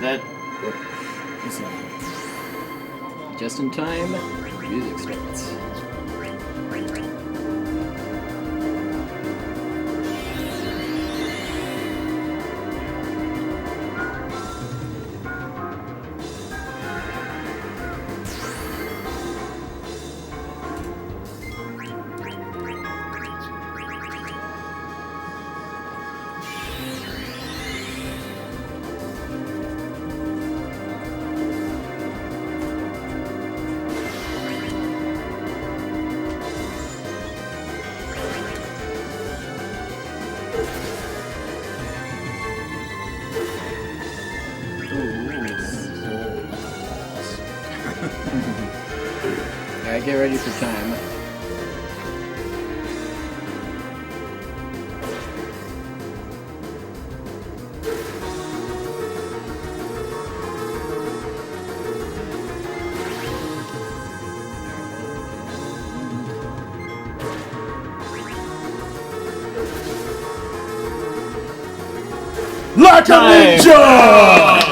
that? Just in time, music starts. Alright, get ready for time. Like a ninja!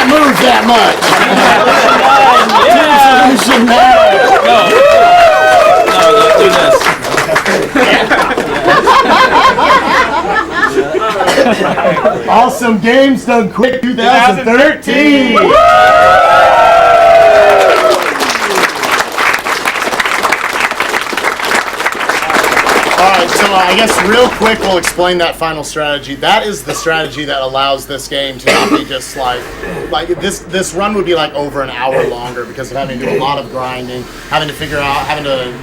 Move that much. No, let's do this. Awesome Games Done Quick 2013. Alright, so I guess real quick we'll explain that final strategy. That is the strategy that allows this game to not be just like this run would be like over an hour longer because of having to do a lot of grinding, having to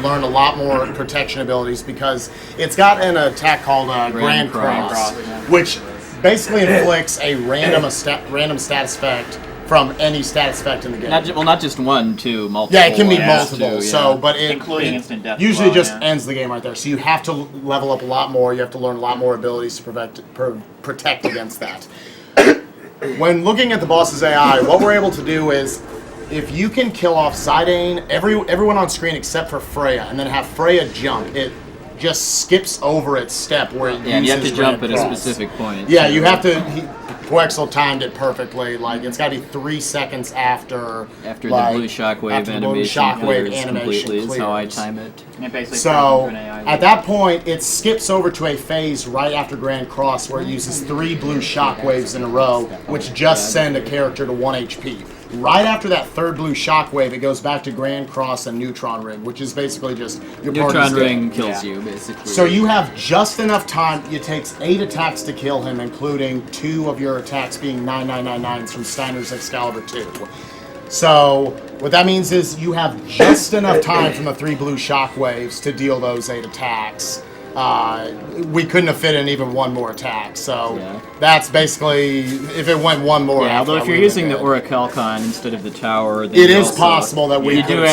learn a lot more protection abilities because it's got an attack called Grand Cross, which basically inflicts a random status effect from any status effect in the game. Not just one, two, multiple. Yeah, it can be multiple. Two, so, but including instant death. Usually just ends the game right there. So you have to level up a lot more. You have to learn a lot more abilities to protect against that. When looking at the boss's AI, what we're able to do is, if you can kill off Zidane, everyone on screen except for Freya, and then have Freya jump, it just skips over its step where it and you have to jump at a cross. specific point. Yeah, you have to. Quexel timed it perfectly. Like it's got to be 3 seconds after the blue shockwave animation clears completely. Is how I time it. So at that point, it skips over to a phase right after Grand Cross where it uses 3 blue shockwaves in a row, which just send a character to 1 HP. Right after that 3rd blue shockwave, it goes back to Grand Cross and Neutron Ring, which is basically just your Neutron Ring kills you, basically. So you have just enough time. It takes 8 attacks to kill him, including 2 of your attacks being 9999s from Steiner's Excalibur 2. So what that means is you have just enough time from the 3 blue shockwaves to deal those 8 attacks. We couldn't have fit in even 1 more attack, so that's basically if it went 1 more. Yeah, although if you're using the Orichalcon instead of the tower, then it is possible that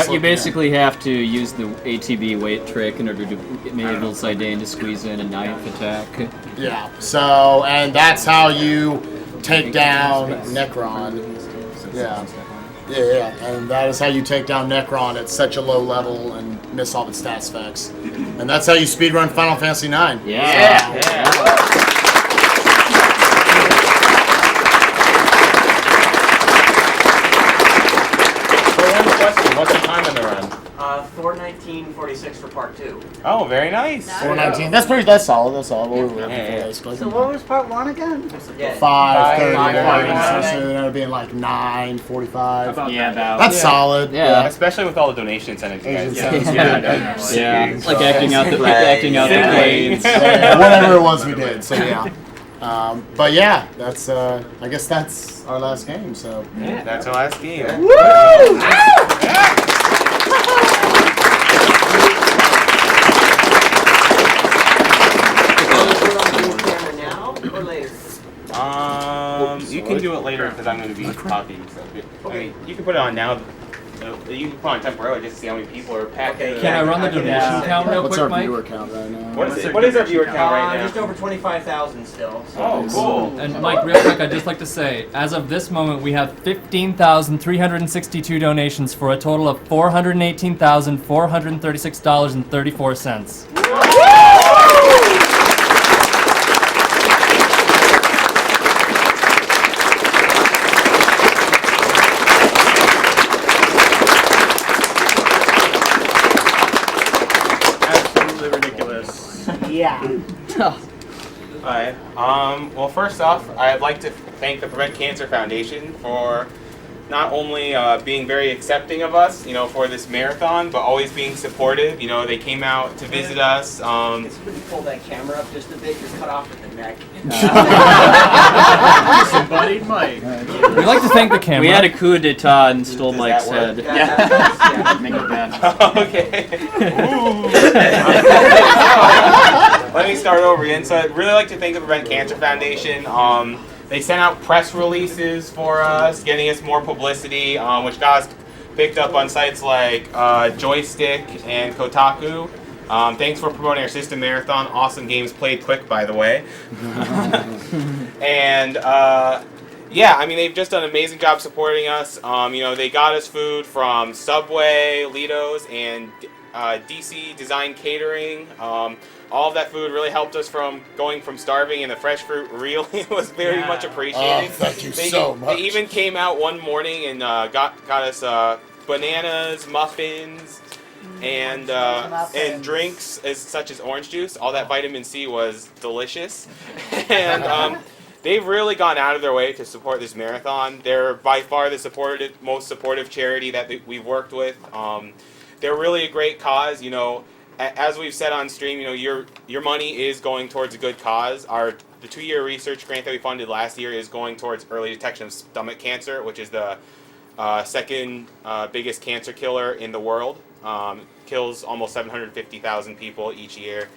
you basically have to use the ATB weight trick in order to enable Zidane to squeeze in a 9th attack. Yeah. So that's how you take down Necron. Yeah. Yeah, and that is how you take down Necron at such a low level and miss all the stats effects. And that's how you speedrun Final Fantasy IX. Yeah. So one question, what's the time in the run? 4:19:46 for part 2. Oh, very nice. 4:19. That's solid. That's solid. What we were looking for, basically. So what was part 1 again? 5:30. So then it'll be like 9:45. That's solid. Yeah. Especially with all the donation incentives you guys get. Yeah. Like acting out the grades. Whatever it was we did. So yeah. But yeah, that's I guess that's our last game. So yeah, that's our last game. Woo! You can do it later because I'm going to be talking. So, I mean, you can put it on now. You can put on temporarily just to see how many people are packed. Okay, in. Can I run the donation count real What's quick, our Mike? viewer count right now? What is it? What is our viewer count right now? Just over 25,000 still. So. Oh, cool. And Mike, real quick, I'd just like to say, as of this moment, we have 15,362 donations for a total of $418,436.34. Absolutely ridiculous. Yeah. Alright. Well, first off, I'd like to thank the Prevent Cancer Foundation for not only being very accepting of us, for this marathon, but always being supportive. They came out to visit us. Can somebody pull that camera up just a bit? You're cut off at the neck. Disembodied Mike. We'd like to thank the camera. We had a coup d'etat and stole Does Mike's that work? head. Yeah. Make it bad. Okay. Let me start over again. So I'd really like to thank the Prevent Cancer Foundation. They sent out press releases for us, getting us more publicity, which got us picked up on sites like Joystick and Kotaku. Thanks for promoting our system marathon. Awesome games played quick, by the way. And yeah, I mean, they've just done an amazing job supporting us. They got us food from Subway, Lido's, and DC Design Catering. All of that food really helped us from going from starving, and the fresh fruit really was very much appreciated. Oh, thank you so much. They even came out one morning and got us bananas, muffins, and drinks such as orange juice. All that vitamin C was delicious. And they've really gone out of their way to support this marathon. They're by far the most supportive charity that we've worked with. They're really a great cause. As we've said on stream, your money is going towards a good cause. The 2-year research grant that we funded last year is going towards early detection of stomach cancer, which is the second biggest cancer killer in the world. Kills almost 750,000 people each year.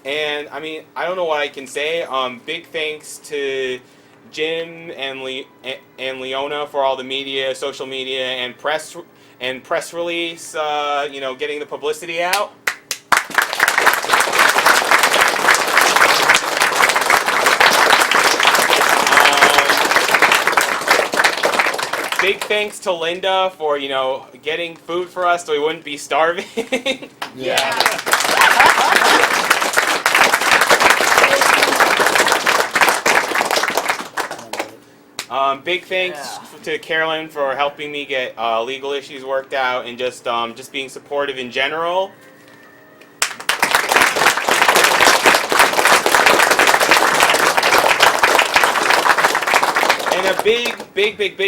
And I mean, I don't know what I can say. Big thanks to Jim and Leona for all the media, social media, and press release. Getting the publicity out. Big thanks to Linda for, getting food for us so we wouldn't be starving. Yeah. Big thanks to Carolyn for helping me get legal issues worked out and just being supportive in general. And a big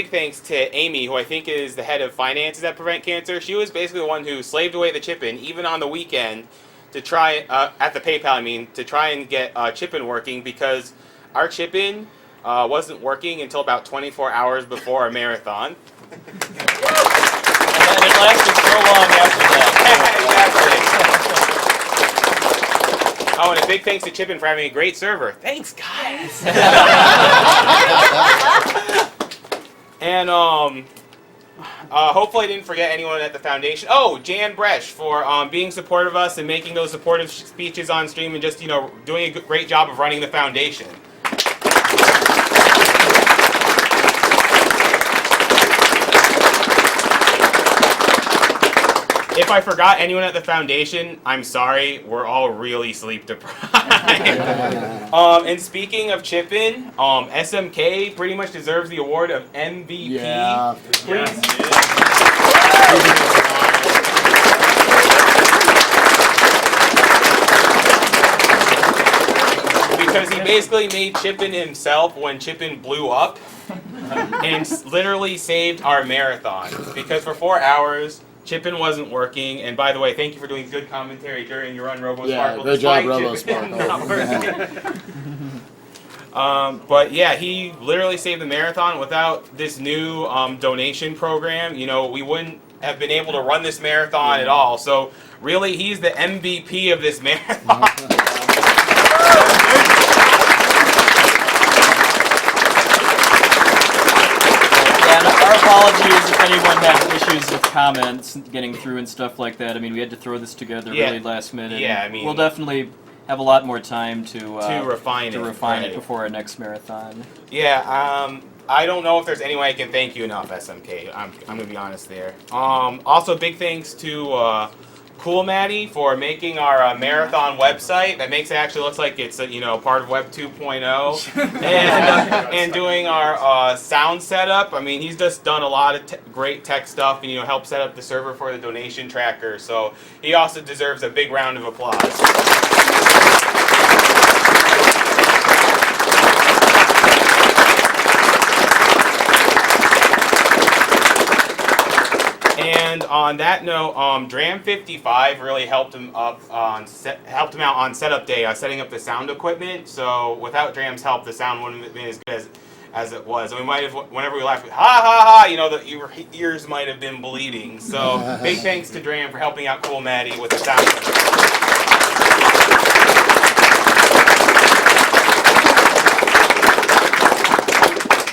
thanks to Amy, who I think is the head of finances at Prevent Cancer. She was basically the one who slaved away the chip-in, even on the weekend, to try, at the PayPal, to try and get chip-in working, because our chip-in wasn't working until about 24 hours before our marathon. And it lasted so long after that. Exactly. Oh, and a big thanks to Chipin for having a great server. Thanks, guys. And hopefully I didn't forget anyone at the foundation. Oh, Jan Bresch for being supportive of us and making those supportive speeches on stream and just doing a great job of running the foundation. If I forgot anyone at the foundation, I'm sorry. We're all really sleep deprived. And speaking of Chip-In, SMK pretty much deserves the award of MVP. Yeah. Because he basically made Chip-In himself when Chip-In blew up and literally saved our marathon. Because for 4 hours, Chip-In wasn't working, and by the way, thank you for doing good commentary during your run, Robo Sparkle. Good job, Robo Chip-In Sparkle. not working. But yeah, he literally saved the marathon. Without this new donation program, we wouldn't have been able to run this marathon at all. So really, he's the MVP of this marathon. And our apologies if anyone had issues with comments getting through and stuff like that. I mean, we had to throw this together Yeah. really last minute. Yeah, and I mean- we'll definitely have a lot more time to refine it, refine right. it before our next marathon. Yeah, I don't know if there's any way I can thank you enough, SMK. I'm gonna be honest there. Also, big thanks to Cool Maddie for making our marathon website. That makes it actually looks like it's part of Web 2.0, and doing our sound setup. I mean, he's just done a lot of great tech stuff, and helped set up the server for the donation tracker. So he also deserves a big round of applause. And on that note, Dram55 really helped him out on setup day, setting up the sound equipment. So without Dram's help, the sound wouldn't have been as good as it was. And we might have, whenever we laughed, ha ha ha, the ears might have been bleeding. So big thanks to Dram for helping out Cool Maddie with the sound.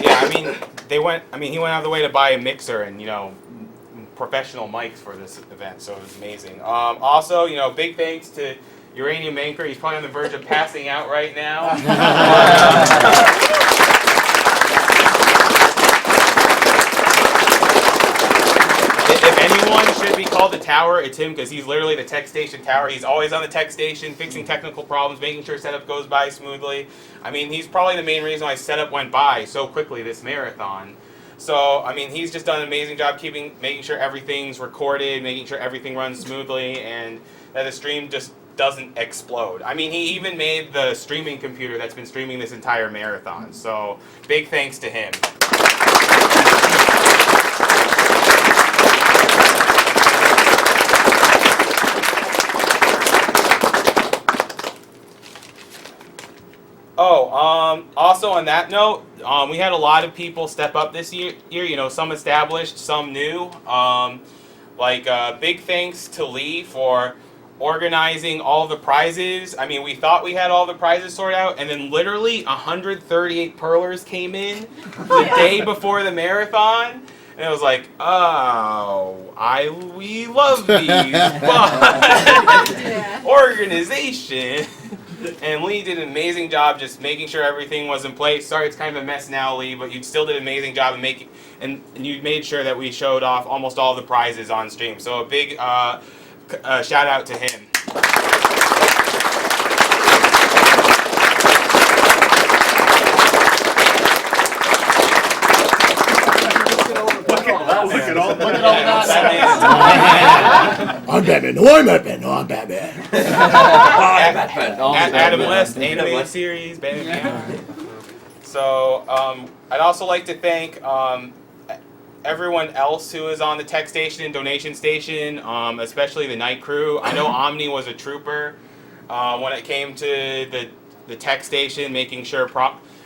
Yeah, he went out of the way to buy a mixer and professional mics for this event, so it was amazing. Also, big thanks to Uranium Anchor. He's probably on the verge of passing out right now. If anyone should be called the tower, it's him, because he's literally the tech station tower. He's always on the tech station, fixing technical problems, making sure setup goes by smoothly. I mean, he's probably the main reason why setup went by so quickly this marathon. So, I mean, he's just done an amazing job making sure everything's recorded, making sure everything runs smoothly, and that the stream just doesn't explode. I mean, he even made the streaming computer that's been streaming this entire marathon. So, big thanks to him. Also on that note, we had a lot of people step up this year. Some established, some new. Big thanks to Lee for organizing all the prizes. I mean, we thought we had all the prizes sorted out, and then literally 138 pearlers came in the day before the marathon. And it was like, we love these, but organization. And Lee did an amazing job just making sure everything was in place. Sorry, it's kind of a mess now, Lee, but you still did an amazing job in making, and you made sure that we showed off almost all the prizes on stream. So a big shout out to him. Look at all that. I'm Batman. No, I'm Batman. No, I'm Batman. Adam West, anime series, Batman. So, I'd also like to thank everyone else who is on the tech station and donation station, especially the night crew. I know Omni was a trooper when it came to the tech station, making sure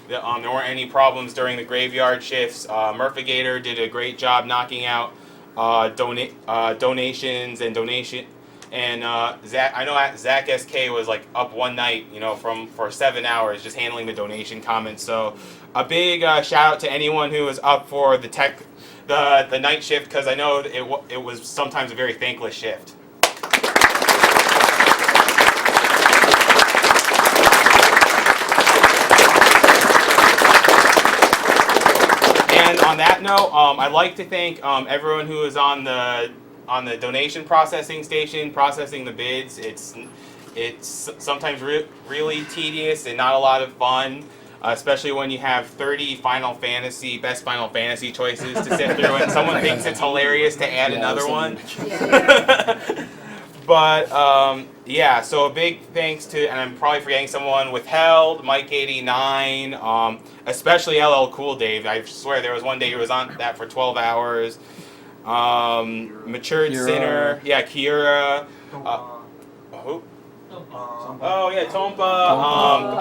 there weren't any problems during the graveyard shifts. Murphigator did a great job knocking out donations and donation. And Zach, I know Zach SK was like up one night, for 7 hours just handling the donation comments. So a big shout out to anyone who was up for the night shift, because I know it was sometimes a very thankless shift. And on that note, I'd like to thank everyone who is on the donation processing station, processing the bids. It's sometimes really tedious and not a lot of fun, especially when you have 30 best Final Fantasy choices to sift through, and someone thinks it's hilarious to add another one. But so a big thanks to, and I'm probably forgetting someone, Withheld, Mike89, especially LL Cool Dave. I swear there was one day he was on that for 12 hours. Matured Kira. Sinner, Kira. Who? Oh yeah, Tompa.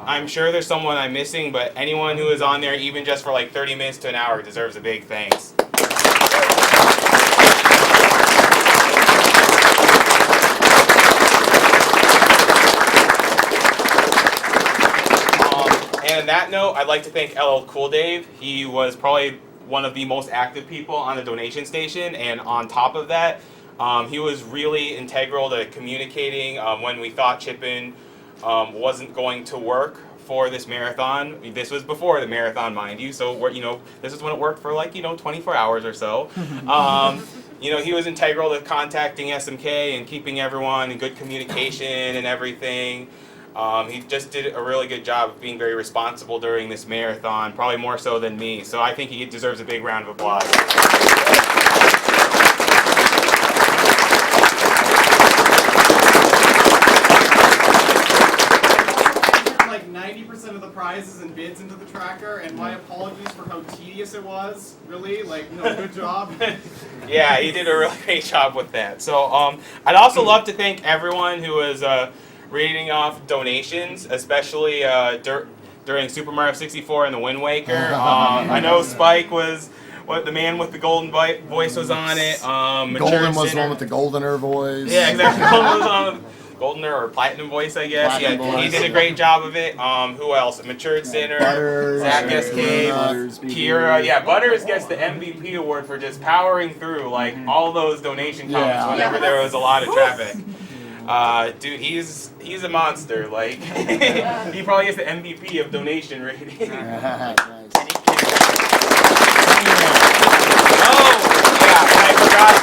I'm sure there's someone I'm missing, but anyone who is on there, even just for like 30 minutes to an hour, deserves a big thanks. And on that note, I'd like to thank LL Cool Dave. He was probably one of the most active people on the donation station, and on top of that, he was really integral to communicating when we thought chip-in wasn't going to work for this marathon. This was before the marathon, mind you, so this is when it worked for 24 hours or so. He was integral to contacting SMK and keeping everyone in good communication and everything. He just did a really good job of being very responsible during this marathon, probably more so than me. So I think he deserves a big round of applause. Like 90% of the prizes and bids into the tracker, and my apologies for how tedious it was. Really, good job. Yeah, he did a really great job with that. So I'd also love to thank everyone who was reading off donations, especially during Super Mario 64 and the Wind Waker. I know Spike was the man with the golden voice was on it. Golden was the one with the goldener voice. Yeah, exactly. Golden was on goldener or platinum voice, I guess. Platinum He voice. did a great job of it. Who else? Matured Sinner, Butters, Zach SK, Butters, Kira. Yeah, Butters gets the MVP award for just powering through all those donation comments Yeah. whenever there was a lot of traffic. Dude, he's a monster. He probably gets the MVP of donation rating. Nice. Oh, yeah, I forgot.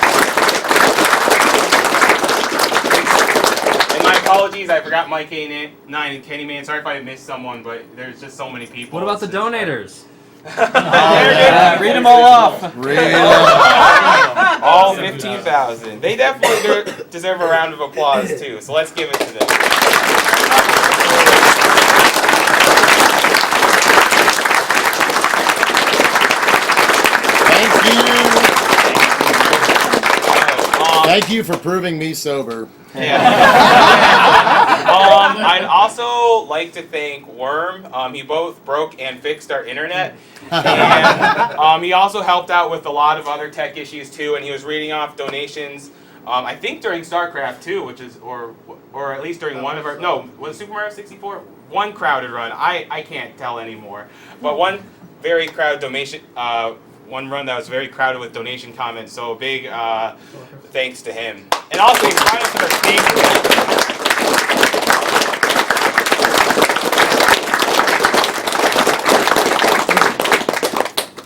And my apologies, I forgot Mike A9 and Kenny Man. Sorry if I missed someone, but there's just so many people. What about the donators? Read them all off. All 15,000. They definitely deserve a round of applause too. So let's give it to them. Thank you. Thank you for proving me sober. Yeah. I'd also like to thank Worm. He both broke and fixed our internet. And he also helped out with a lot of other tech issues too, and he was reading off donations, I think during StarCraft 2, which is, or at least during one of our, no, was Super Mario 64? One crowded run. I can't tell anymore. But one very crowded donation, one run that was very crowded with donation comments, so big thanks to him. And also, he brought us to the stage.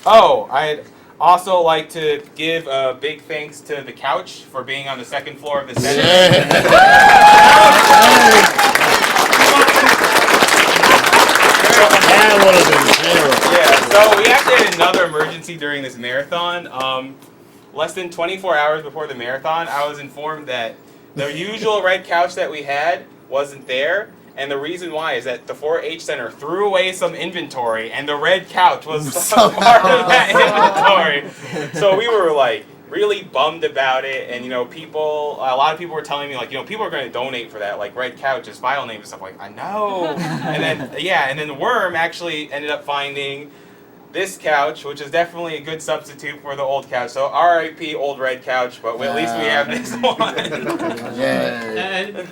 Oh, I'd also like to give a big thanks to the couch for being on the second floor of the center. That would have been terrible. Yeah, so we actually had another emergency during this marathon. Less than 24 hours before the marathon, I was informed that the usual red couch that we had wasn't there. And the reason why is that the 4-H Center threw away some inventory, and the red couch was part of that inventory. So we were really bummed about it, and a lot of people were telling me people are going to donate for that, red couches, file names and stuff. I know. And then Worm actually ended up finding this couch, which is definitely a good substitute for the old couch. So R.I.P. old red couch, but at least we have this one. And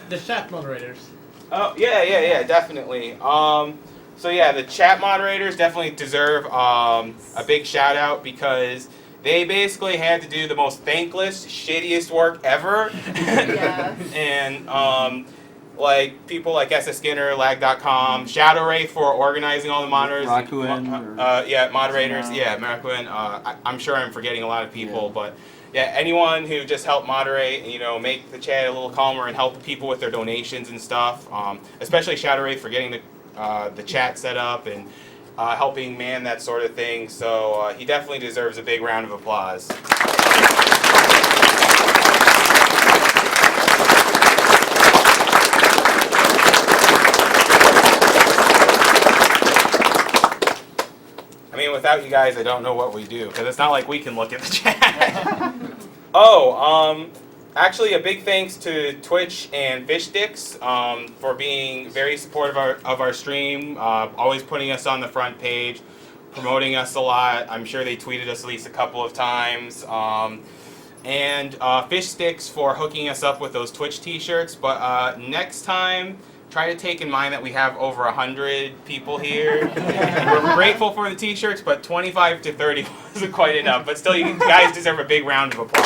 the chat moderators. Oh, yeah, definitely. So yeah, the chat moderators definitely deserve a big shout out because they basically had to do the most thankless, shittiest work ever. Yeah. And people like SS Skinner, Lag.com, Shadow Ray for organizing all the moderators. Moderators. Maracuin. I'm sure I'm forgetting a lot of people, but yeah, anyone who just helped moderate and make the chat a little calmer and help people with their donations and stuff. Especially Shadow Ray for getting the chat set up and helping man that sort of thing. So he definitely deserves a big round of applause. I mean, without you guys, I don't know what we do, because it's not like we can look at the chat. Actually, a big thanks to Twitch and Fish Sticks for being very supportive of our stream, always putting us on the front page, promoting us a lot. I'm sure they tweeted us at least a couple of times. And Fish Sticks for hooking us up with those Twitch t-shirts. But next time, try to take in mind that we have over 100 people here. We're grateful for the t-shirts, but 25 to 30 wasn't quite enough. But still, you guys deserve a big round of applause.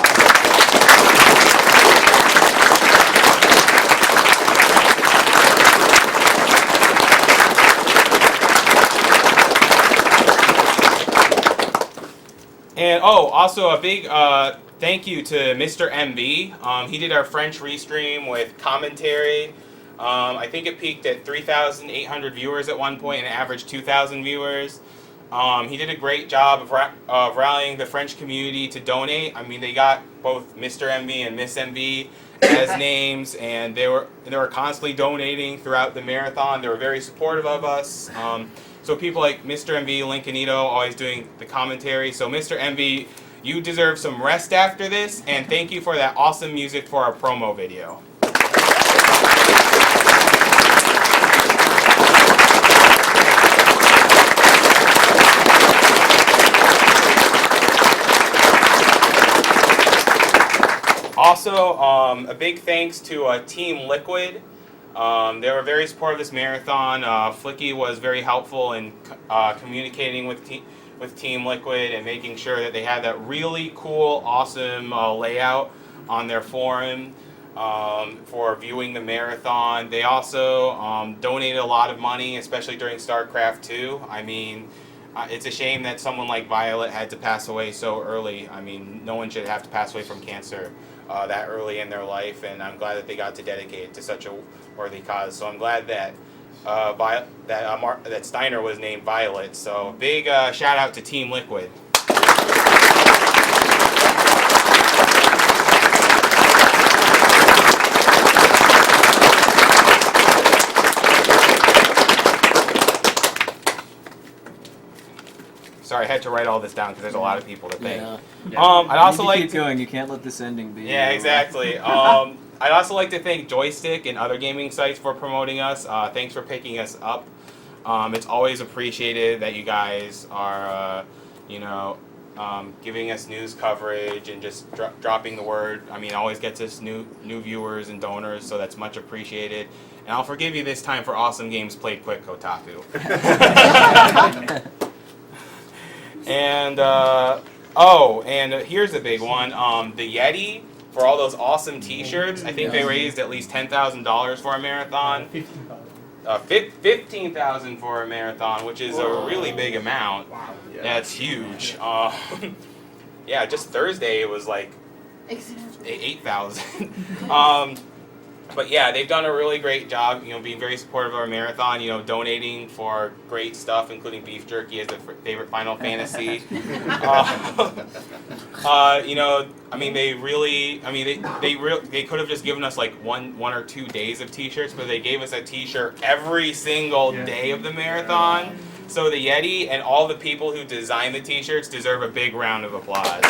And also a big thank you to Mr. MV. He did our French restream with commentary. I think it peaked at 3,800 viewers at one point and averaged 2,000 viewers. He did a great job of rallying the French community to donate. I mean, they got both Mr. MV and Miss MV as names, and they were constantly donating throughout the marathon. They were very supportive of us. So people like Mr. MV, Lincolnito, always doing the commentary. So Mr. MV, you deserve some rest after this, and thank you for that awesome music for our promo video. Also, a big thanks to Team Liquid. They were very supportive of this marathon. Flicky was very helpful in communicating with Team Liquid and making sure that they had that really cool, awesome layout on their forum for viewing the marathon. They also donated a lot of money, especially during StarCraft 2. I mean, it's a shame that someone like Violet had to pass away so early. I mean, no one should have to pass away from cancer that early in their life, and I'm glad that they got to dedicate it to such a worthy cause. So I'm glad that that Steiner was named Violet. So big shout out to Team Liquid. Sorry, I had to write all this down because there's a lot of people to thank. Yeah. I'd also you like keep going. You can't let this ending be. Yeah, exactly. I'd also like to thank Joystick and other gaming sites for promoting us. Thanks for picking us up. It's always appreciated that you guys are, giving us news coverage and just dropping the word. I mean, it always gets us new viewers and donors, so that's much appreciated. And I'll forgive you this time for awesome games played quick, Kotaku. And and here's a big one. The Yeti, for all those awesome T-shirts. I think they raised at least $10,000 for a marathon. 15,000 for a marathon, which is a really big amount. Wow. That's huge. Yeah, just Thursday it was like 8,000. But yeah, they've done a really great job, being very supportive of our marathon, donating for great stuff, including beef jerky as their favorite Final Fantasy. They could have just given us like one or 2 days of T-shirts, but they gave us a T-shirt every single day of the marathon. So the Yeti and all the people who designed the T-shirts deserve a big round of applause.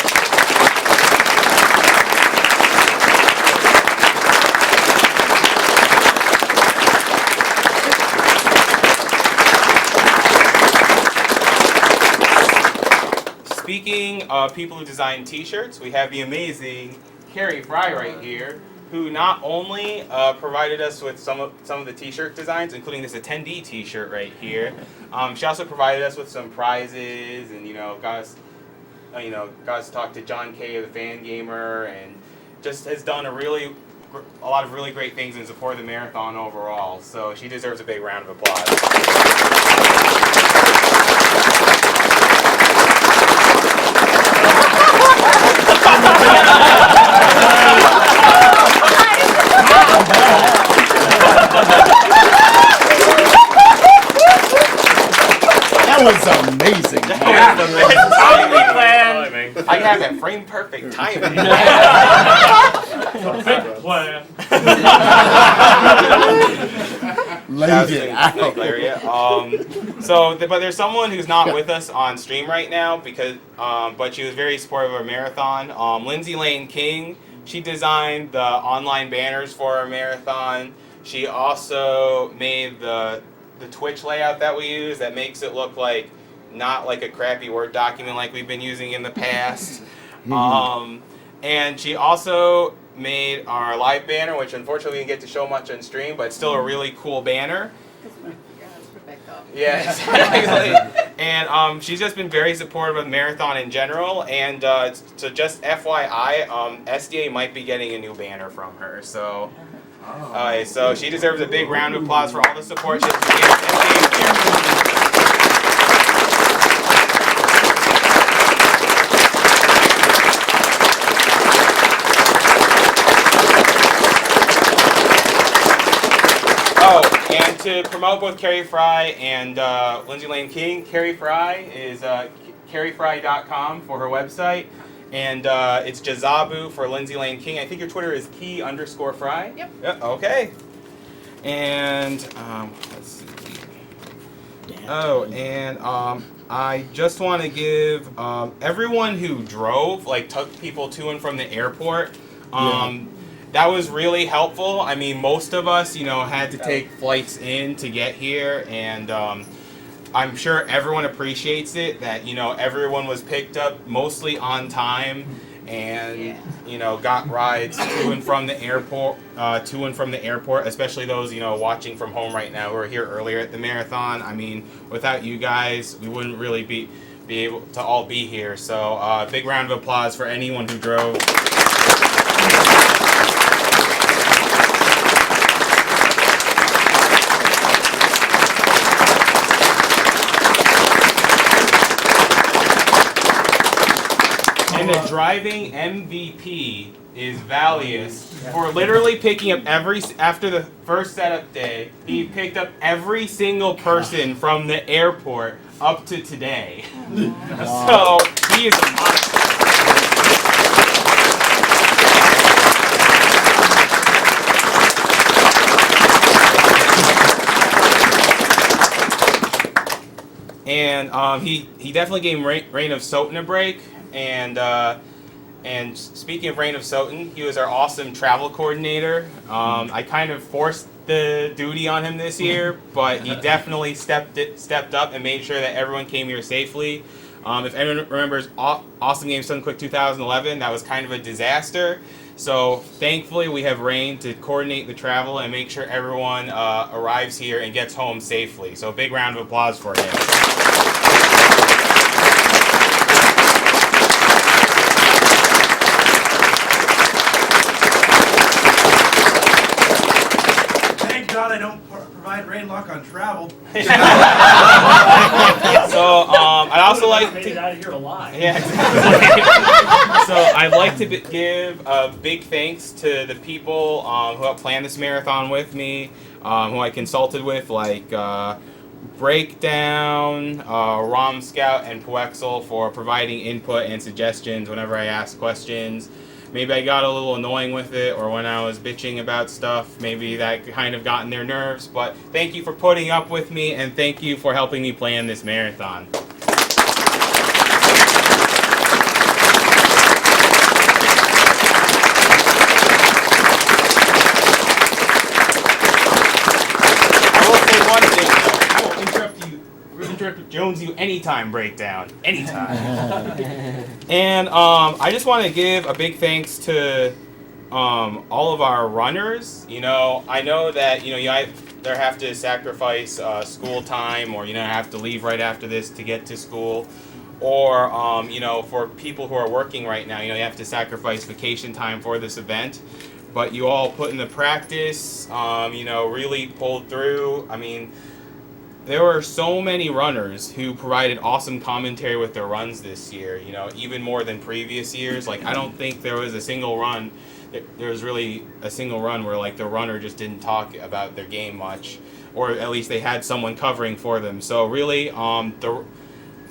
Speaking of people who design T-shirts, we have the amazing Carrie Fry right here, who not only provided us with some of the T-shirt designs, including this attendee T-shirt right here. She also provided us with some prizes, and got us to talk to John Kay of the Fan Gamer, and just has done a lot of really great things in support of the marathon overall. So she deserves a big round of applause. That was amazing. I have that frame perfect timing. Big plan. Laid it out. But there's someone who's not with us on stream right now but she was very supportive of our marathon. Lindsay Lane King, she designed the online banners for our marathon. She also made the Twitch layout that we use that makes it look like not like a crappy Word document like we've been using in the past. And she also made our live banner, which unfortunately we didn't get to show much on stream, but it's still a really cool banner. Yeah, exactly. And she's just been very supportive of the marathon in general. And so just FYI, SDA might be getting a new banner from her. So, so she deserves a big round of applause for all the support she's been giving SDA. Oh, and to promote both Carrie Fry and Lindsay Lane King, Carrie Fry is carriefry.com for her website, and it's Jazabu for Lindsay Lane King. I think your Twitter is key_fry. Yep. Okay. And let's see. Oh, and I just want to give everyone who drove, like took people to and from the airport. That was really helpful. I mean, most of us, had to take flights in to get here, and I'm sure everyone appreciates it that, everyone was picked up mostly on time and, got rides to and from the airport, especially those, watching from home right now who are here earlier at the marathon. I mean, without you guys, we wouldn't really be able to all be here. So, big round of applause for anyone who drove. And the driving MVP is Valius for literally picking up after the first setup day, he picked up every single person from the airport up to today. So he is and he definitely gave Rain of Soten a break. And speaking of Rain of Soten, he was our awesome travel coordinator. I kind of forced the duty on him this year, but he definitely stepped up and made sure that everyone came here safely. If anyone remembers Awesome Game Sun Quick 2011, that was kind of a disaster. So thankfully we have Rain to coordinate the travel and make sure everyone arrives here and gets home safely. So a big round of applause for him. God, I don't provide rain luck on travel. So I'd also like to get out of here alive. Yeah, exactly. So I'd like to give a big thanks to the people who helped plan this marathon with me, who I consulted with, like Breakdown, Rom Scout, and Poexel for providing input and suggestions whenever I asked questions. Maybe I got a little annoying with it, or when I was bitching about stuff, maybe that kind of got in their nerves. But thank you for putting up with me, and thank you for helping me plan this marathon. I will say one thing, though. I will interrupt Jones you anytime, Breakdown. Anytime. And I just want to give a big thanks to all of our runners. I know that you either have to sacrifice school time, or have to leave right after this to get to school, or for people who are working right now, you have to sacrifice vacation time for this event. But you all put in the practice, really pulled through. I mean, there were so many runners who provided awesome commentary with their runs this year, even more than previous years. Like, I don't think there was a single run, there was really a single run where, like, the runner just didn't talk about their game much, or at least they had someone covering for them. So really, I'm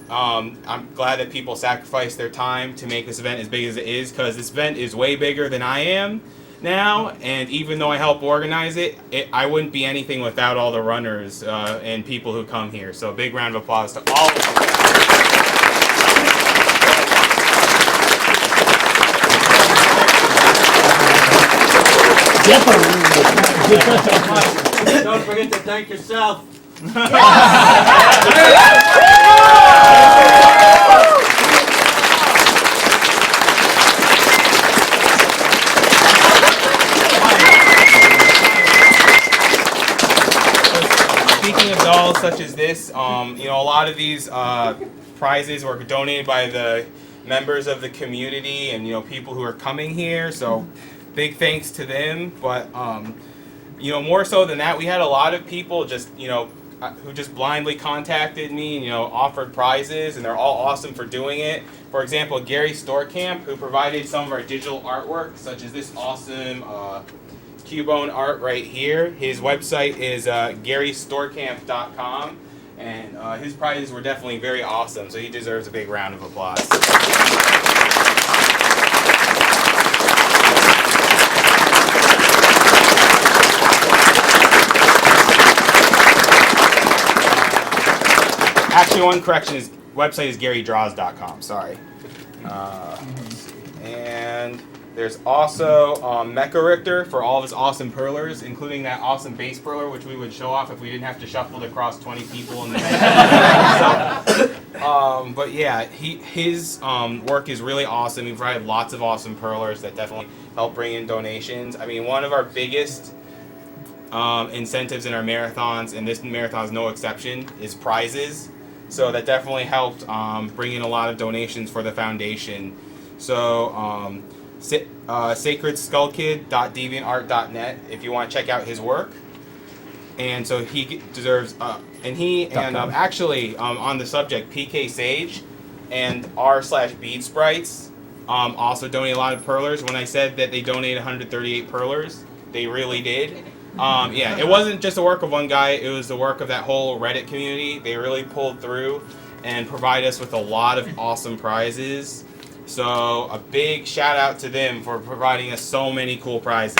glad that people sacrificed their time to make this event as big as it is, because this event is way bigger than I am now, and even though I help organize it, I wouldn't be anything without all the runners and people who come here. So a big round of applause to all of you. Don't forget to thank yourself. speaking of dolls such as this, you know, a lot of these prizes were donated by the members of the community and, you know, people who are coming here. So big thanks to them. But, you know, more so than that, we had a lot of people just, you know, who just blindly contacted me and, you know, offered prizes, and they're all awesome for doing it. For example, Gary Storkamp, who provided some of our digital artwork, such as this awesome Cubone art right here. His website is GaryStorkamp.com, and his prizes were definitely very awesome, so he deserves a big round of applause. Actually, one correction, his website is GaryDraws.com, sorry. Let's see. And there's also Mecha Richter for all of his awesome perlers, including that awesome base perler, which we would show off if we didn't have to shuffle it across 20 people in the but yeah, his work is really awesome. He provided lots of awesome perlers that definitely help bring in donations. I mean, one of our biggest incentives in our marathons, and this marathon is no exception, is prizes. So that definitely helped bring in a lot of donations for the foundation. So sacredskullkid.deviantart.net if you want to check out his work. And so he deserves, actually on the subject, PK Sage and r/Bead Sprites also donate a lot of perlers. When I said that they donate 138 perlers, they really did. Yeah, it wasn't just the work of one guy, it was the work of that whole Reddit community. They really pulled through and provide us with a lot of awesome prizes. So a big shout out to them for providing us so many cool prizes.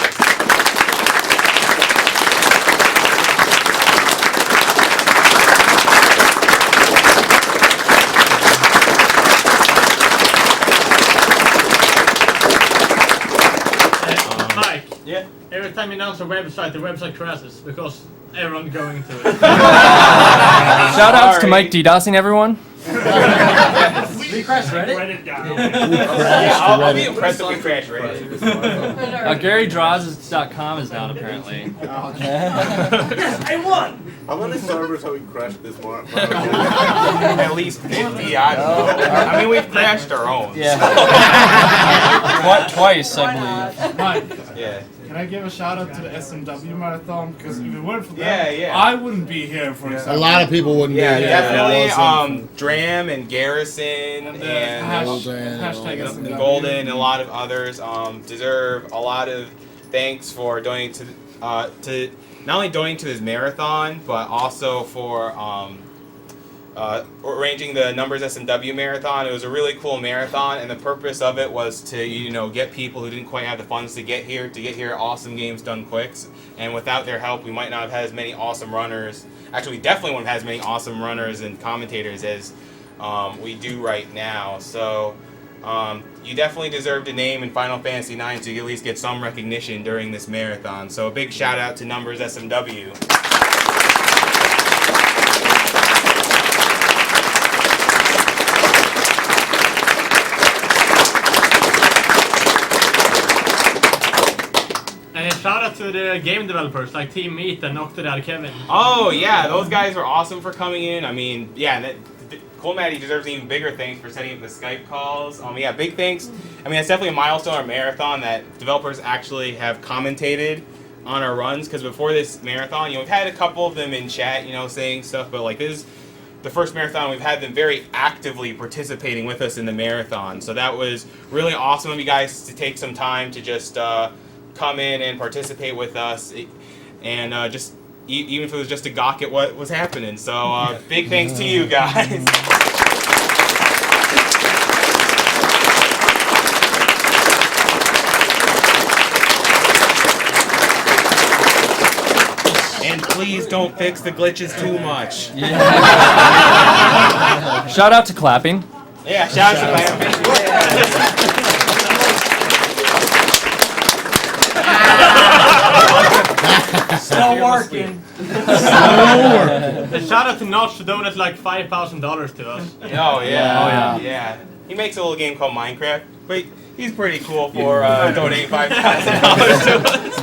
Mike, Yeah. every time you announce a website, the website crashes because everyone's going to it. Shout outs to Mike DDoSing everyone. We crash Reddit? Reddit down. Yeah, I'll be impressed if we crash Reddit. GaryDraws.com is down apparently. Yes, I won! How many servers have we crashed this morning? At least 50, I don't know. I mean, we've crashed our own. Yeah. Twice, I believe. Mike, Yeah. can I give a shout out to the SMW marathon? Because if it weren't for that, Yeah. I wouldn't be here for A example. lot of people wouldn't Yeah, be here. definitely. Dram and Garrison and Hashtag SMW. Golden and a lot of others deserve a lot of thanks for donating to not only donating to this marathon, but also for arranging the Numbers SMW marathon. It was a really cool marathon, and the purpose of it was to, you know, get people who didn't quite have the funds to get here awesome games done quick. And without their help, we might not have had as many awesome runners. Actually, we definitely wouldn't have as many awesome runners and commentators as we do right now. So you definitely deserved a name in Final Fantasy IX so you at least get some recognition during this marathon. So a big shout out to Numbers SMW. And a shout out to the game developers like Team Meat and Octodad Kevin. Oh yeah, those guys were awesome for coming in. I mean, yeah, Cole Matty deserves even bigger thanks for setting up the Skype calls. Yeah, big thanks. I mean, it's definitely a milestone or marathon that developers actually have commentated on our runs. Because before this marathon, you know, we've had a couple of them in chat, you know, saying stuff, but like this is the first marathon we've had them very actively participating with us in the marathon. So that was really awesome of you guys to take some time to just come in and participate with us, and just even if it was just to gawk at what was happening. So big thanks to you guys. And please don't fix the glitches too much. Yeah. Shout out to clapping. Yeah, shout out to clapping. Still working. And shout out to Notch to donate like $5,000 to us. Oh yeah, yeah. He makes a little game called Minecraft, but he's pretty cool for donating $5,000 to us.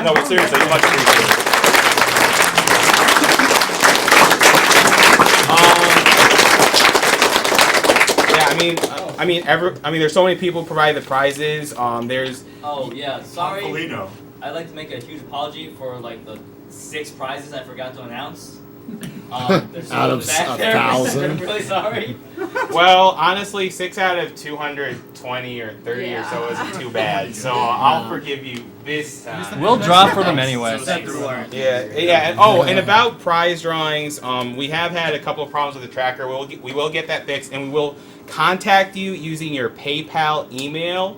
No, but seriously, much appreciated. there's so many people who provide the prizes. There's. Oh yeah, sorry. Polino. I'd like to make a huge apology for like the 6 prizes I forgot to announce. There's Out of back a there. thousand. I'm really sorry. Well, honestly, 6 out of 220 or 30 or so isn't too bad. So I'll forgive you this time. We'll draw for them anyway. Yeah. And about prize drawings, we have had a couple of problems with the tracker. We will get that fixed, and we will contact you using your PayPal email.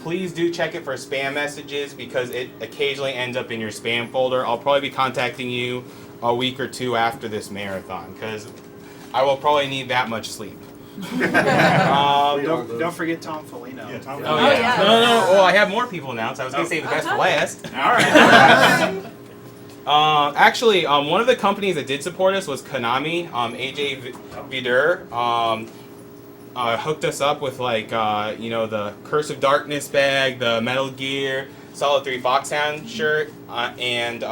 Please do check it for spam messages because it occasionally ends up in your spam folder. I'll probably be contacting you a week or 2 after this marathon because I will probably need that much sleep. Don't forget Tom Folino. Yeah, Tom. Oh, yeah. No. Oh, I have more people announced. I was going to say the best for last. All right. Actually, one of the companies that did support us was Konami. AJ Vidur hooked us up with the Curse of Darkness bag, the Metal Gear Solid 3 Foxhound shirt, and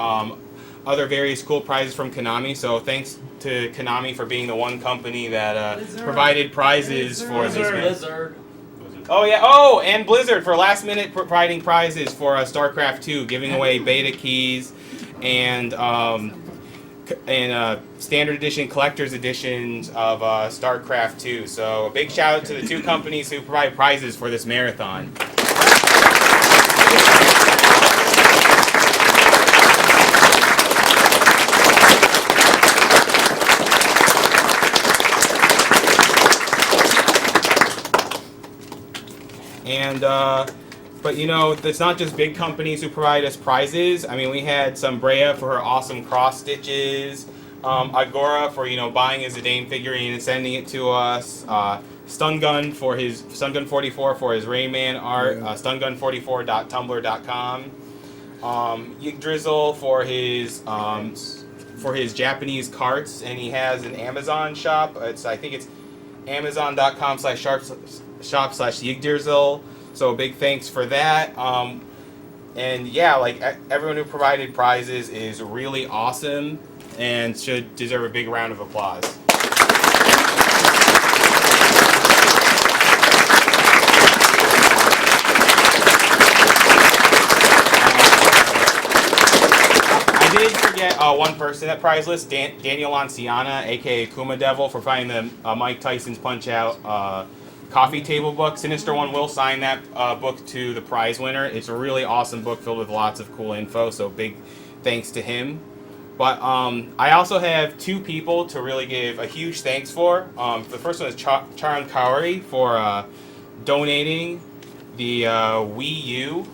other various cool prizes from Konami. So thanks to Konami for being the one company that provided prizes for this. Blizzard. Oh yeah. Oh, and Blizzard for last minute providing prizes for StarCraft 2, giving away beta keys and standard edition, collector's editions of StarCraft 2. So a big shout out to the 2 companies who provide prizes for this marathon. And, but it's not just big companies who provide us prizes. I mean, we had some Brea for her awesome cross stitches, Agora for, buying his Zidane figurine and sending it to us, Stun Gun 44 for his Rayman art, stungun44.tumblr.com, Yggdrasil for his Japanese carts, and he has an Amazon shop. I think it's amazon.com/shop/Yggdrasil. So a big thanks for that. And yeah, everyone who provided prizes is really awesome and should deserve a big round of applause. I did forget one person at prize list, Daniel Lanciana, aka Kuma Devil, for finding the Mike Tyson's Punch-Out coffee table book. Sinister One will sign that book to the prize winner. It's a really awesome book filled with lots of cool info, so big thanks to him. But I also have 2 people to really give a huge thanks for. The first one is Charan Kauri for donating the Wii U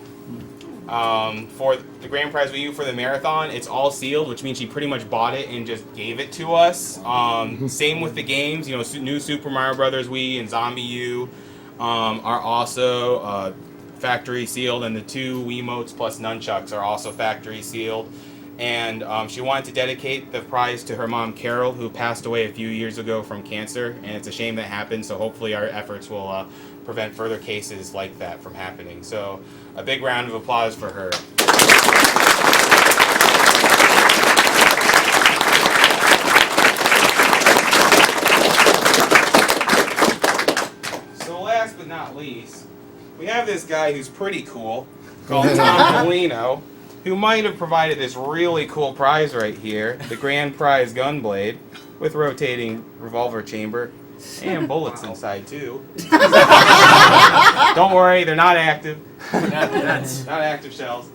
for the grand prize Wii U for the marathon. It's all sealed, which means she pretty much bought it and just gave it to us. Same with the games. New Super Mario Brothers Wii and Zombie U are also factory sealed, and the 2 Wiimotes plus nunchucks are also factory sealed. And she wanted to dedicate the prize to her mom, Carol, who passed away a few years ago from cancer, and it's a shame that happened, so hopefully our efforts will prevent further cases like that from happening. So a big round of applause for her. So last but not least, we have this guy who's pretty cool, called Tom Polino, who might have provided this really cool prize right here, the grand prize gunblade, with rotating revolver chamber, and bullets inside too. Don't worry, they're not active. Not active shells.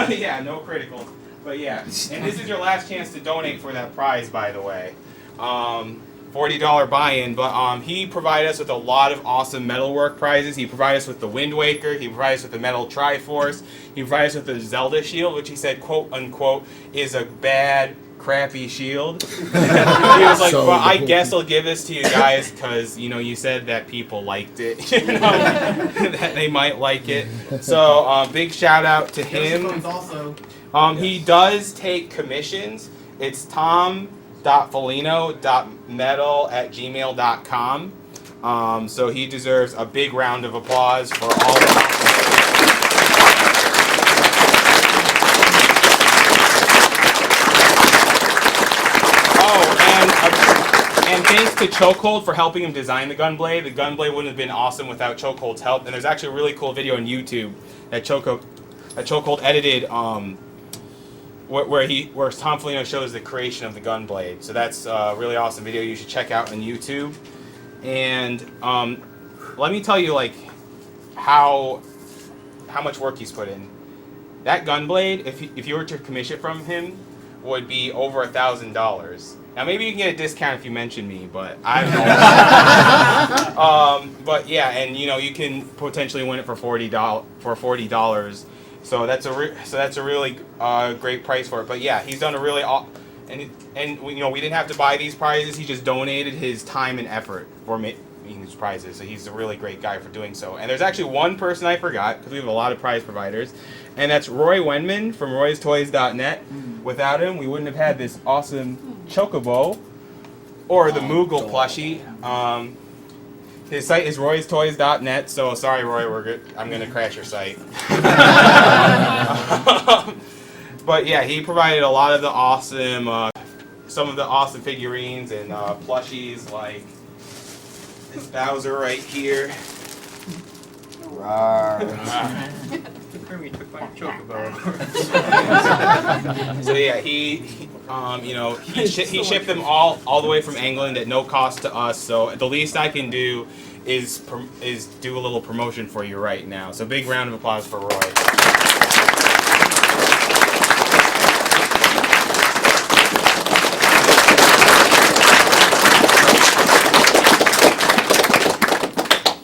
Yeah, no critical. But yeah, and this is your last chance to donate for that prize, by the way. $40 buy-in, but he provided us with a lot of awesome metalwork prizes. He provided us with the Wind Waker, he provided us with the Metal Triforce, he provided us with the Zelda shield, which he said, quote unquote, is a bad, crappy shield. He was like, well, I guess I'll give this to you guys because, you said that people liked it, that they might like it. So, big shout out to him. He does take commissions. It's tom.folino.metal@gmail.com. So he deserves a big round of applause for all that. Oh, and thanks to Chokehold for helping him design the Gunblade. The Gunblade wouldn't have been awesome without Chokehold's help. And there's actually a really cool video on YouTube that Chokehold edited, where Tom Foligno shows the creation of the Gunblade. So that's a really awesome video you should check out on YouTube. And let me tell you, like, how much work he's put in. That Gunblade, if you were to commission it from him, would be over $1,000. Now maybe you can get a discount if you mention me, but I don't know. But yeah, and you know you can potentially win it for $40. So that's a really great price for it. But yeah, he's done a really and you know we didn't have to buy these prizes. He just donated his time and effort for making these prizes. So he's a really great guy for doing so. And there's actually one person I forgot because we have a lot of prize providers, and that's Roy Wenman from roystoys.net. Without him, we wouldn't have had this awesome Chocobo or the Moogle plushie. His site is roystoys.net, so sorry Roy, I'm going to crash your site. But yeah, he provided a lot of the awesome, some of the awesome figurines and plushies like this Bowser right here. So yeah, he shipped them all the way from England at no cost to us. So the least I can do is do a little promotion for you right now. So big round of applause for Roy.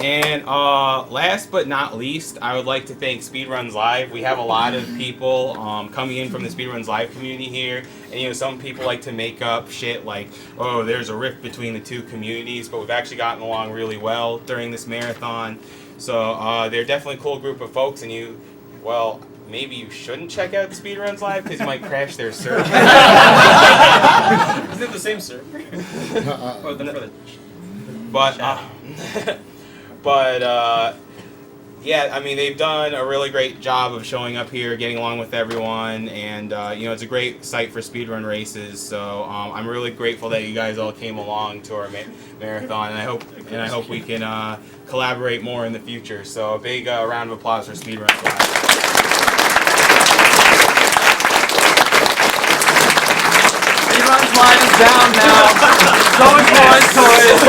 And last but not least, I would like to thank Speedruns Live. We have a lot of people coming in from the Speedruns Live community here. And you know, some people like to make up shit like, oh, there's a rift between the two communities, but we've actually gotten along really well during this marathon. So they're definitely a cool group of folks, and maybe you shouldn't check out the Speedruns Live because you might crash their server. Is it the same server? But yeah, I mean, they've done a really great job of showing up here, getting along with everyone, and you know, it's a great site for speedrun races. So I'm really grateful that you guys all came along to our marathon, and I hope we can collaborate more in the future. So a big round of applause for Speedruns Live. Speedruns Live is down now. So is Toys.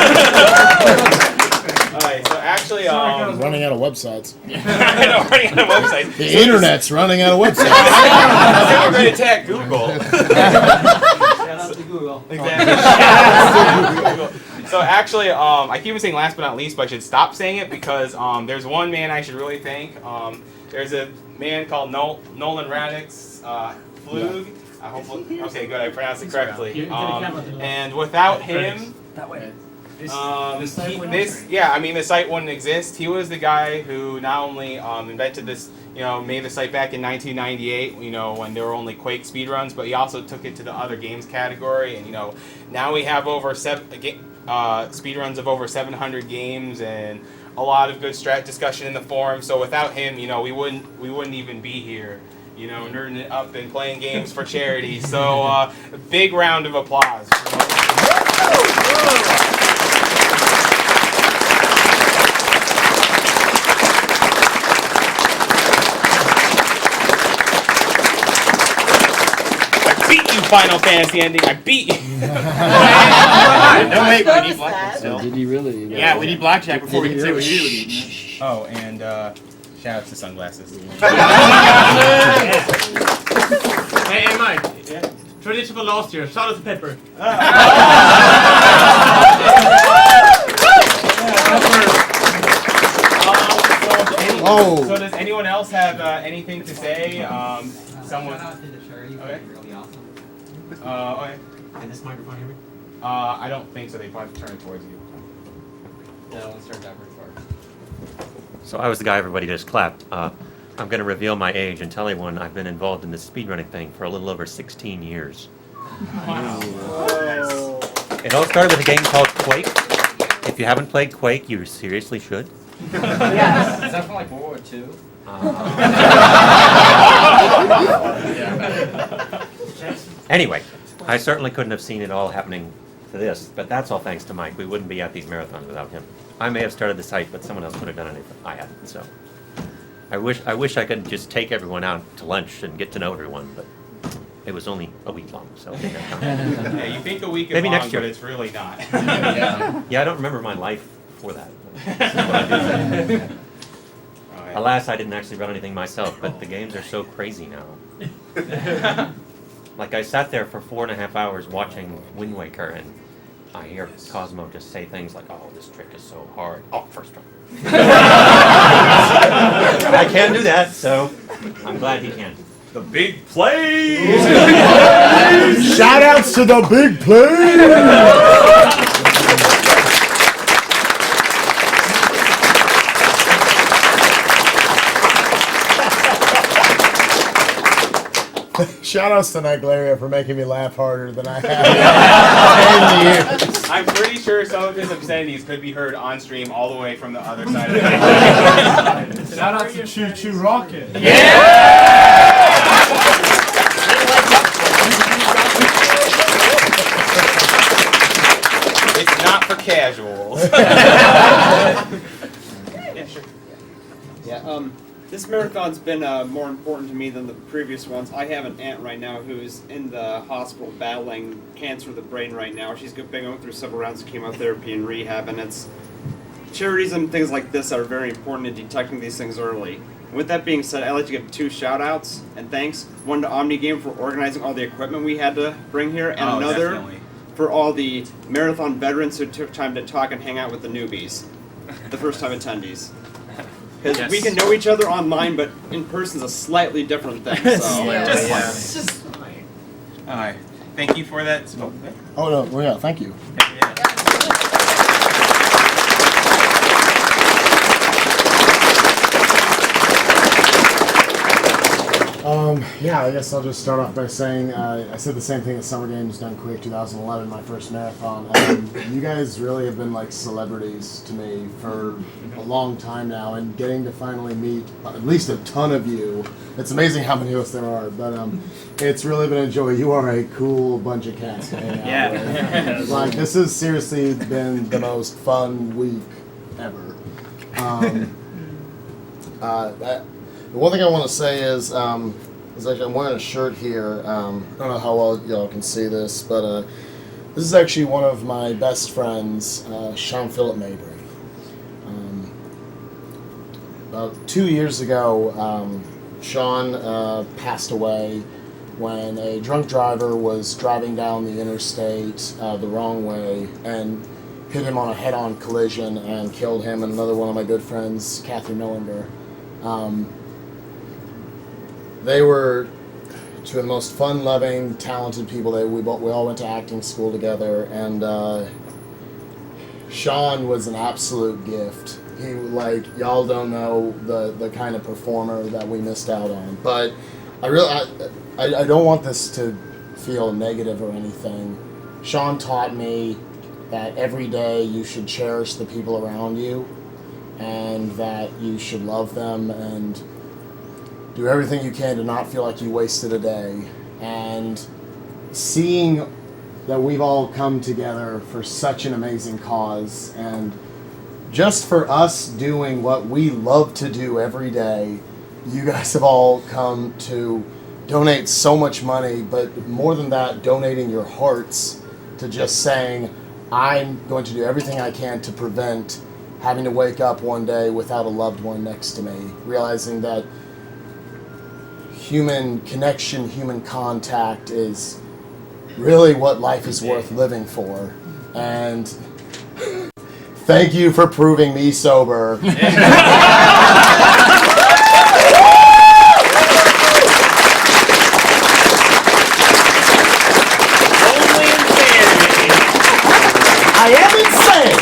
Alright, so actually, running out of websites. I know, running out of websites. The internet's running out of websites. I'm going to attack Google. Shout out to Google. Exactly. Shout out to Google. So actually, I keep on saying last but not least, but I should stop saying it because there's one man I should really thank. There's a man called Nolan Radix Flug. Okay, good. I pronounced it correctly. And without him, the site wouldn't exist. He was the guy who not only invented this, made the site back in 1998, when there were only Quake speedruns, but he also took it to the other games category, and now we have over speedruns of over 700 games and a lot of good strat discussion in the forum. So without him, we wouldn't even be here, nerding it up and playing games for charity. So a big round of applause. Final Fantasy ending. I beat you. No, wait, we need blackjack still. Did he really? Yeah, we need blackjack before we can say we need. Oh, and shout out to sunglasses. Hey, Mike. Yeah. Tradition for last year. Shout out to Pepper. So does anyone else have anything to say? Someone. Okay. Okay. Can this microphone hear me? I don't think so. They probably have to turn it towards you. No, let's start backwards first. So I was the guy everybody just clapped. I'm going to reveal my age and tell everyone I've been involved in this speedrunning thing for a little over 16 years. Wow. It all started with a game called Quake. If you haven't played Quake, you seriously should. Yes. Is that from like World War II? Anyway, I certainly couldn't have seen it all happening to this, but that's all thanks to Mike. We wouldn't be at these marathons without him. I may have started the site, but someone else would have done it if I hadn't. So I wish I could just take everyone out to lunch and get to know everyone, but it was only a week long. So Yeah, you think a week is maybe long, next year. but it's really not. Yeah, I don't remember my life before that. Alas, I didn't actually run anything myself, but the games are so crazy now. Like, I sat there for 4.5 hours watching Wind Waker, and I hear Cosmo just say things like, "Oh, this trick is so hard." Oh, first try. I can't do that, so I'm glad he can. The big play! Shout outs to the big play! Shout outs to Niglaria for making me laugh harder than I have in years. I'm pretty sure some of his obscenities could be heard on stream all the way from the other side of the table. Shout out to Choo Choo Rocket. It's not for casuals. Yeah, sure. Yeah, this marathon's been more important to me than the previous ones. I have an aunt right now who's in the hospital battling cancer of the brain right now. She's been going through several rounds of chemotherapy and rehab, and it's charities and things like this are very important in detecting these things early. With that being said, I'd like to give 2 shout-outs and thanks. One to OmniGame for organizing all the equipment we had to bring here, and another definitely. for all the marathon veterans who took time to talk and hang out with the newbies, the first-time attendees. Because we can know each other online, but in person's a slightly different thing. So. Just fine. All right. Thank you for that. Oh, no, well, yeah, thank you. Yeah, I guess I'll just start off by saying I said the same thing at Summer Games Done Quick 2011, my first marathon. You guys really have been like celebrities to me for a long time now, and getting to finally meet at least a ton of you. It's amazing how many of us there are, but it's really been a joy. You are a cool bunch of cats to hang out with. Like, this has seriously been the most fun week ever. The one thing I want to say is actually I'm wearing a shirt here. I don't know how well y'all can see this, but this is actually one of my best friends, Sean Philip Mabry. About 2 years ago, Sean passed away when a drunk driver was driving down the interstate the wrong way and hit him on a head-on collision and killed him and another one of my good friends, Kathy Millinger. They were two of the most fun-loving, talented people. We all went to acting school together, and Sean was an absolute gift. He, like, y'all don't know the kind of performer that we missed out on. But I don't want this to feel negative or anything. Sean taught me that every day you should cherish the people around you, and that you should love them and do everything you can to not feel like you wasted a day. And seeing that we've all come together for such an amazing cause, and just for us doing what we love to do every day, you guys have all come to donate so much money, but more than that, donating your hearts to just saying, I'm going to do everything I can to prevent having to wake up one day without a loved one next to me, realizing that human connection, human contact is really what life is worth living for. And thank you for proving me sober. I am insane.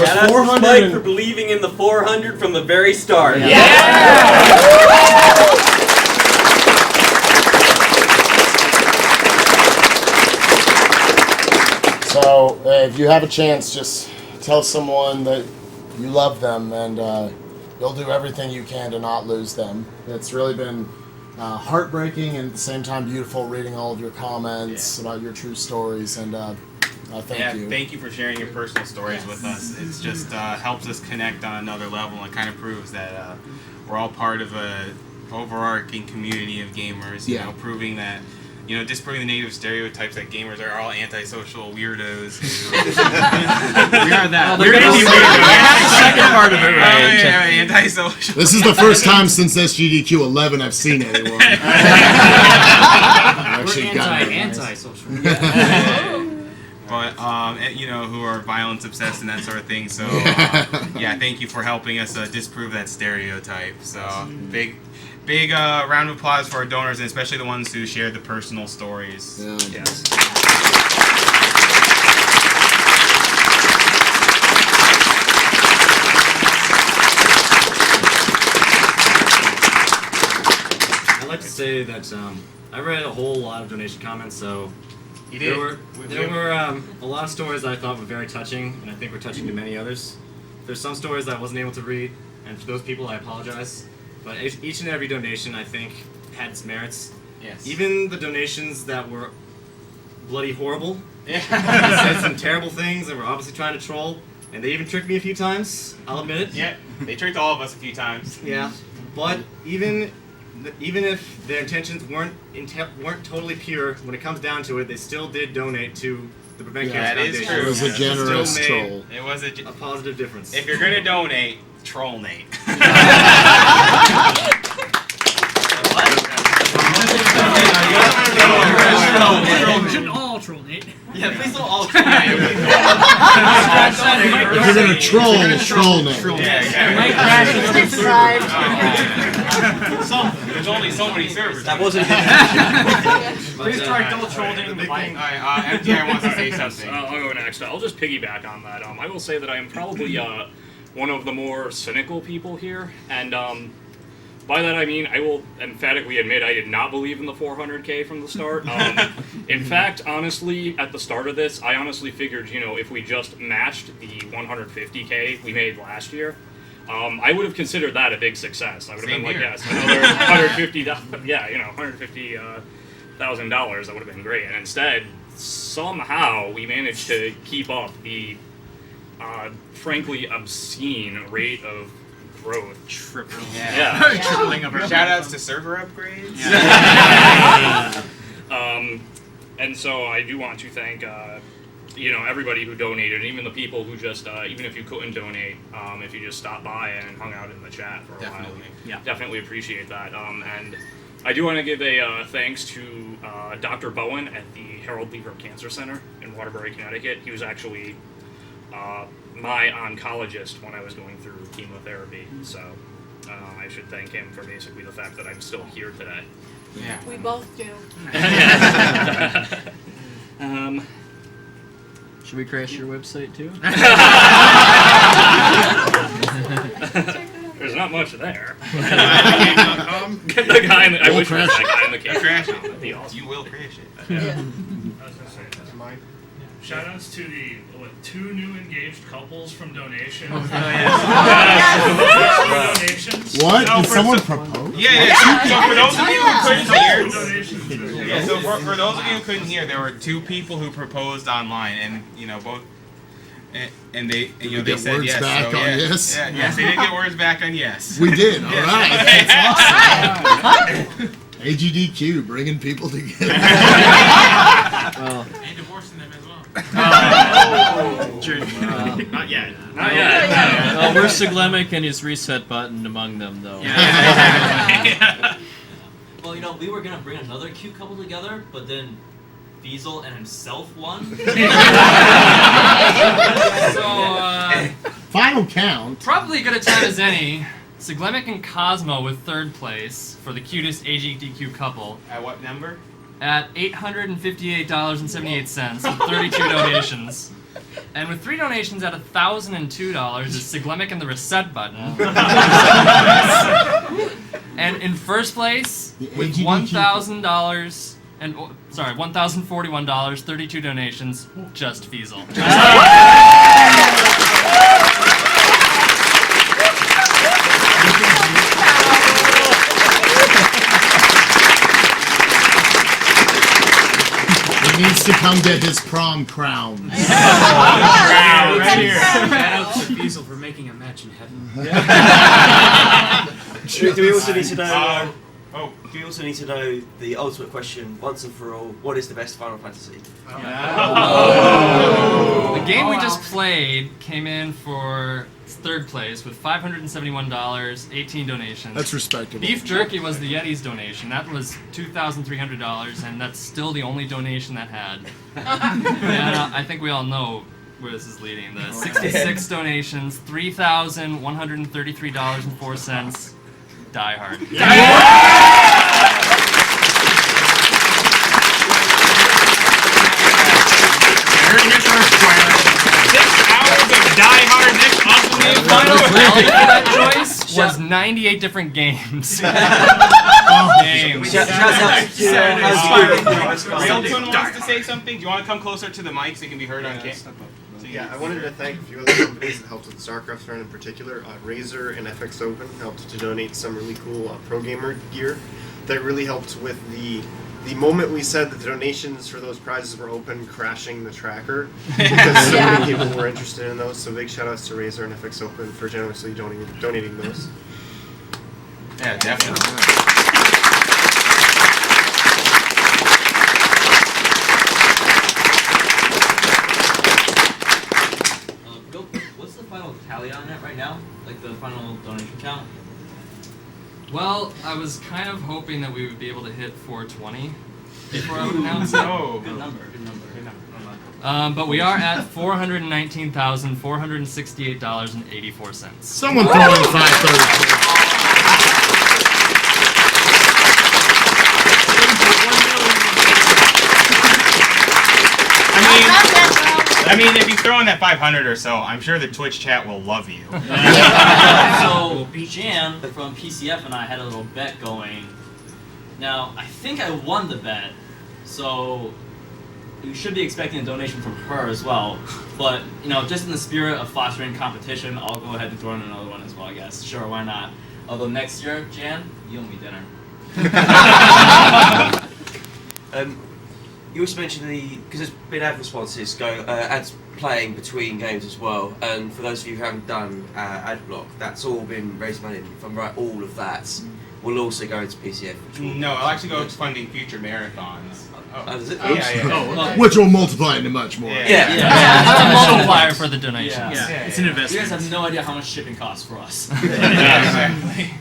Shout out to Spike for believing in the 400 from the very start. So, if you have a chance, just tell someone that you love them, and you'll do everything you can to not lose them. It's really been heartbreaking and at the same time beautiful reading all of your comments about your true stories, and Thank you for sharing your personal stories with us. It's just helps us connect on another level and kind of proves that we're all part of a overarching community of gamers. You know, proving that. You know, disproving the negative stereotypes that gamers are all antisocial weirdos. We are that. We're the second part of it, right? Antisocial. This is the first time since SGDQ 11 I've seen anyone. We're anti-social. But you know, who are violence obsessed and that sort of thing. So yeah, thank you for helping us disprove that stereotype. So big round of applause for our donors, and especially the ones who shared the personal stories. Yes. I'd like to say that I read a whole lot of donation comments, so you did. There were a lot of stories that I thought were very touching, and I think were touching to many others. There's some stories that I wasn't able to read, and for those people I apologize. But each and every donation, I think, had its merits. Yes. Even the donations that were bloody horrible. Yeah. Said some terrible things and were obviously trying to troll. And they even tricked me a few times, I'll admit it. Yeah, they tricked all of us a few times. Yeah. But even if their intentions weren't totally pure, when it comes down to it, they still did donate to the Prevent Cancer Foundation. True. It was a generous troll. It was a positive difference. If you're going to donate, troll Nate. We shouldn't all troll Nate. Yeah, please don't all troll Nate. If you're going to troll Nate. There's only so many servers. That wasn't. Please try don't trolling the mic. MTI wants to say something. I'll go next. I'll just piggyback on that. I will say that I am probably one of the more cynical people here, and by that I mean I will emphatically admit I did not believe in the 400K from the start. In fact, honestly, at the start of this, I honestly figured, you know, if we just matched the 150K we made last year, I would have considered that a big success. I would have been like, yes, another $150,000. Yeah, you know, $150,000. That would have been great. And instead, somehow we managed to keep up the frankly obscene rate of growth. Tripling. Yeah. Tripling of our shout outs to server upgrades. And so I do want to thank you know, everybody who donated, and even the people who just even if you couldn't donate, if you just stopped by and hung out in the chat for a while, definitely appreciate that. And I do want to give a thanks to Dr. Bowen at the Harold Lever Cancer Center in Waterbury, Connecticut. He was actually my oncologist when I was going through chemotherapy, so I should thank him for basically the fact that I'm still here today. Yeah, we both do. Should we crash your website too? There's not much there. Get the guy in the, I wish there was that guy in the case. Crash it. That'd be awesome. You will crash it. Yeah. I was gonna say, that's mine. Shout outs to the 2 new engaged couples from donations. Donations. What? Did someone propose? Yeah. So for those of you who couldn't hear, so for those of you who couldn't hear, there were 2 people who proposed online, and you know both, and they they said words yes. back so, on yes? Yes, they did get words back on yes. We did. All Yes. right. That's awesome. AGDQ, bringing people together. And divorcing them as well. Not yet. Not yet. Well, we're Siglemic and his reset button among them, though. Well, you know, we were gonna bring another cute couple together, but then Diesel and himself won. Final count. Probably good a time as any. Siglemic and Cosmo with 3rd place for the cutest AGDQ couple. At what number? At $858.78 with 32 donations. And with 3 donations at $1,002 is Siglemic and the Reset Button. And in 1st place with $1,000 and $1,041, 32 donations, just Fiesel. He needs to come get his prom crown. Right here. Shout out to Diesel for making a match in heaven. Do we also need to know? Oh, do we also need to know the ultimate question once and for all? What is the best Final Fantasy? Oh. The game we just played came in for third place with $571, 18 donations. That's respectable. Beef jerky was the Yeti's donation. That was $2,300, and that's still the only donation that had. And I think we all know where this is leading. The 66 donations, $3,133.04. Die Hard. Die Hard, next awesome name. Final tally for that choice was 98 different games. Games. Real Twin wants to say something. Do you want to come closer to the mic so you can be heard on camera? Yeah, I wanted to thank a few other companies that helped with StarCraft Stern in particular. Razer and FX Open helped to donate some really cool pro gamer gear that really helped with the moment we said that the donations for those prizes were open, crashing the tracker because so many people were interested in those. So big shout outs to Razer and FX Open for generously donating those. Yeah, definitely. What's the final tally on that right now? Like the final donation count? Well, I was kind of hoping that we would be able to hit 420 before I would announce it. Oh, good number. But we are at $419,468.84. Someone throw in 530. I mean, if you throw in that 500 or so, I'm sure the Twitch chat will love you. So, Jan from PCF and I had a little bet going. Now, I think I won the bet, so you should be expecting a donation from her as well. But, you know, just in the spirit of fostering competition, I'll go ahead and throw in another one as well, I guess. Sure, why not? Although next year, Jan, you owe me dinner. You also mentioned because there's been ad responses, ads playing between games as well, and for those of you who haven't done ad block, that's all been raising money. If I'm right, all of that will also go into PCF. No, I'll actually go to funding future marathons. Oh, does it? Yeah. Which will multiply into much more. Yeah. It's a multiplier for the donations. Yeah. It's an investment. You guys have no idea how much shipping costs for us. Exactly.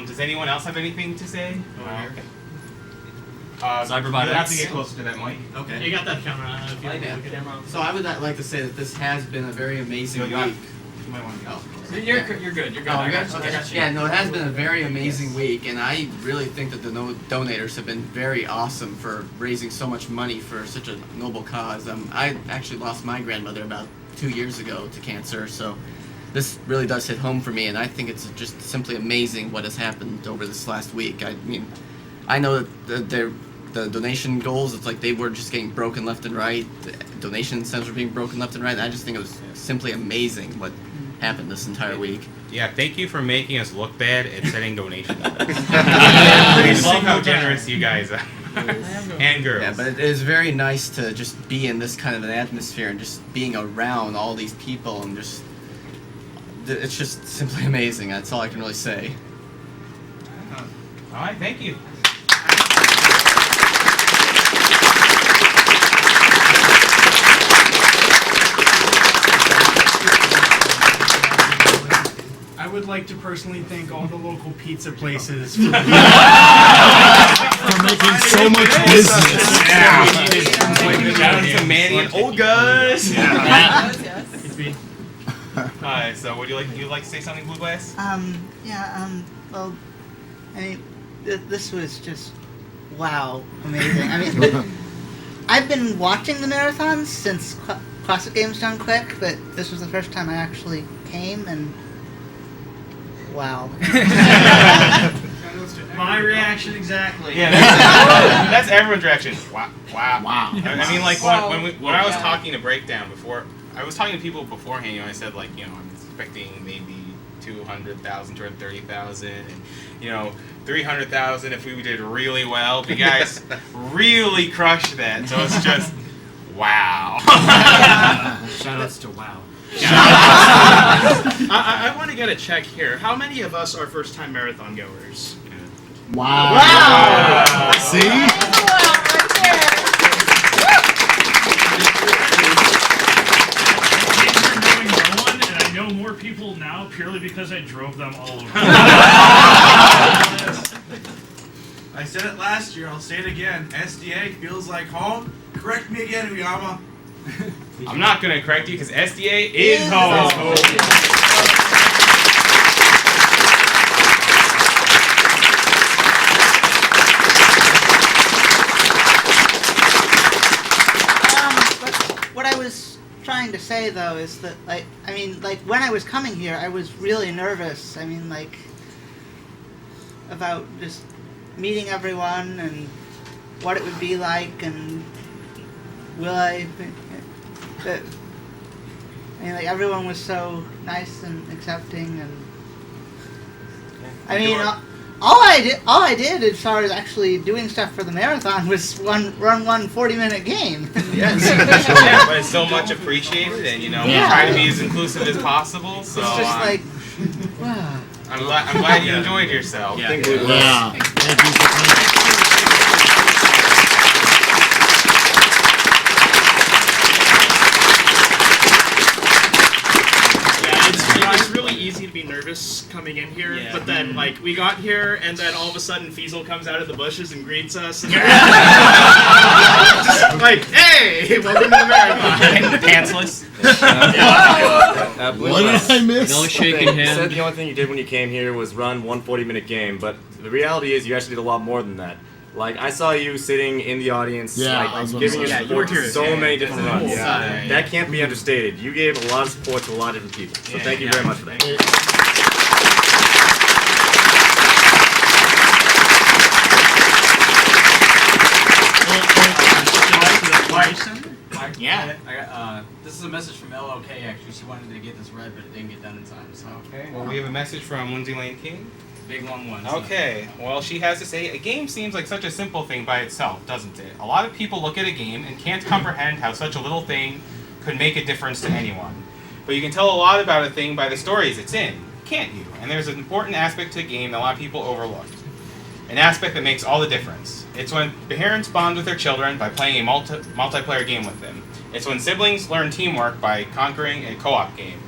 Does anyone else have anything to say? Cyberbot you have to X. get closer to that mic. Okay. You got that camera on. If you look at it. So I would like to say that this has been a very amazing week. You might want to go. You're good. You're good. Oh, I got okay. you. Yeah, no, it has been a very amazing week, and I really think that the donators have been very awesome for raising so much money for such a noble cause. I actually lost my grandmother about 2 years ago to cancer, so this really does hit home for me, and I think it's just simply amazing what has happened over this last week. I mean, I know that the donation goals, it's like they were just getting broken left and right. The donation incentives were being broken left and right, and I just think it was simply amazing what happened this entire week. Yeah, thank you for making us look bad at setting donation goals. Pretty see how generous you guys are. And girls. Yeah, but it is very nice to just be in this kind of an atmosphere and just being around all these people and just... It's just simply amazing. That's all I can really say. All right, thank you. I would like to personally thank all the local pizza places for making so much business. Yeah. Shout out to Manny and Olga's. Yeah. Alright, so would you like to say something, Blue Glass? Well, I mean, this was just, wow, amazing. I mean, I've been watching the marathons since Classic Games Done Quick, but this was the first time I actually came, and wow. My reaction exactly. Yeah, that's everyone's reaction. Wow. Wow. I mean, like, when I was talking to Breakdown before, I was talking to people beforehand, I said, like, I'm expecting maybe 200,000, 230,000, and 300,000 if we did really well. But you guys really crushed that, so it's just wow. Shoutouts to WoW. I want to get a check here. How many of us are first-time marathon goers? Wow. Wow. See? I know more people now purely because I drove them all over. I said it last year, I'll say it again. SDA feels like home. Correct me again, Uyama. I'm not going to correct you because SDA is home. What I was trying to say though is that when I was coming here I was really nervous. About just meeting everyone and what it would be like and will I everyone was so nice and accepting and all I did as far as actually doing stuff for the marathon was run one 40-minute game. Yes. Yeah, but it's so much appreciated, and we try to be as inclusive as possible. So it's just wow. I'm glad you enjoyed yourself. Yeah. Thank you. It's really easy to be nervous coming in here, but then we got here and then all of a sudden Fiesel comes out of the bushes and greets us. And hey, welcome to the marathon. Pantsless. What did I miss? No shaking hands. Said the only thing you did when you came here was run one 40-minute game, but the reality is you actually did a lot more than that. I saw you sitting in the audience, giving your support to so many different runs. That can't be understated. You gave a lot of support to a lot of different people. So thank you very much for that. Yeah. This is a message from LOK actually. She wanted to get this read, but it didn't get done in time. So. Okay. Well, we have a message from Lindsay Lane King. Big long one. Okay, well, she has to say, a game seems like such a simple thing by itself, doesn't it? A lot of people look at a game and can't comprehend how such a little thing could make a difference to anyone. But you can tell a lot about a thing by the stories it's in, can't you? And there's an important aspect to a game that a lot of people overlook. An aspect that makes all the difference. It's when parents bond with their children by playing a multiplayer game with them. It's when siblings learn teamwork by conquering a co-op game.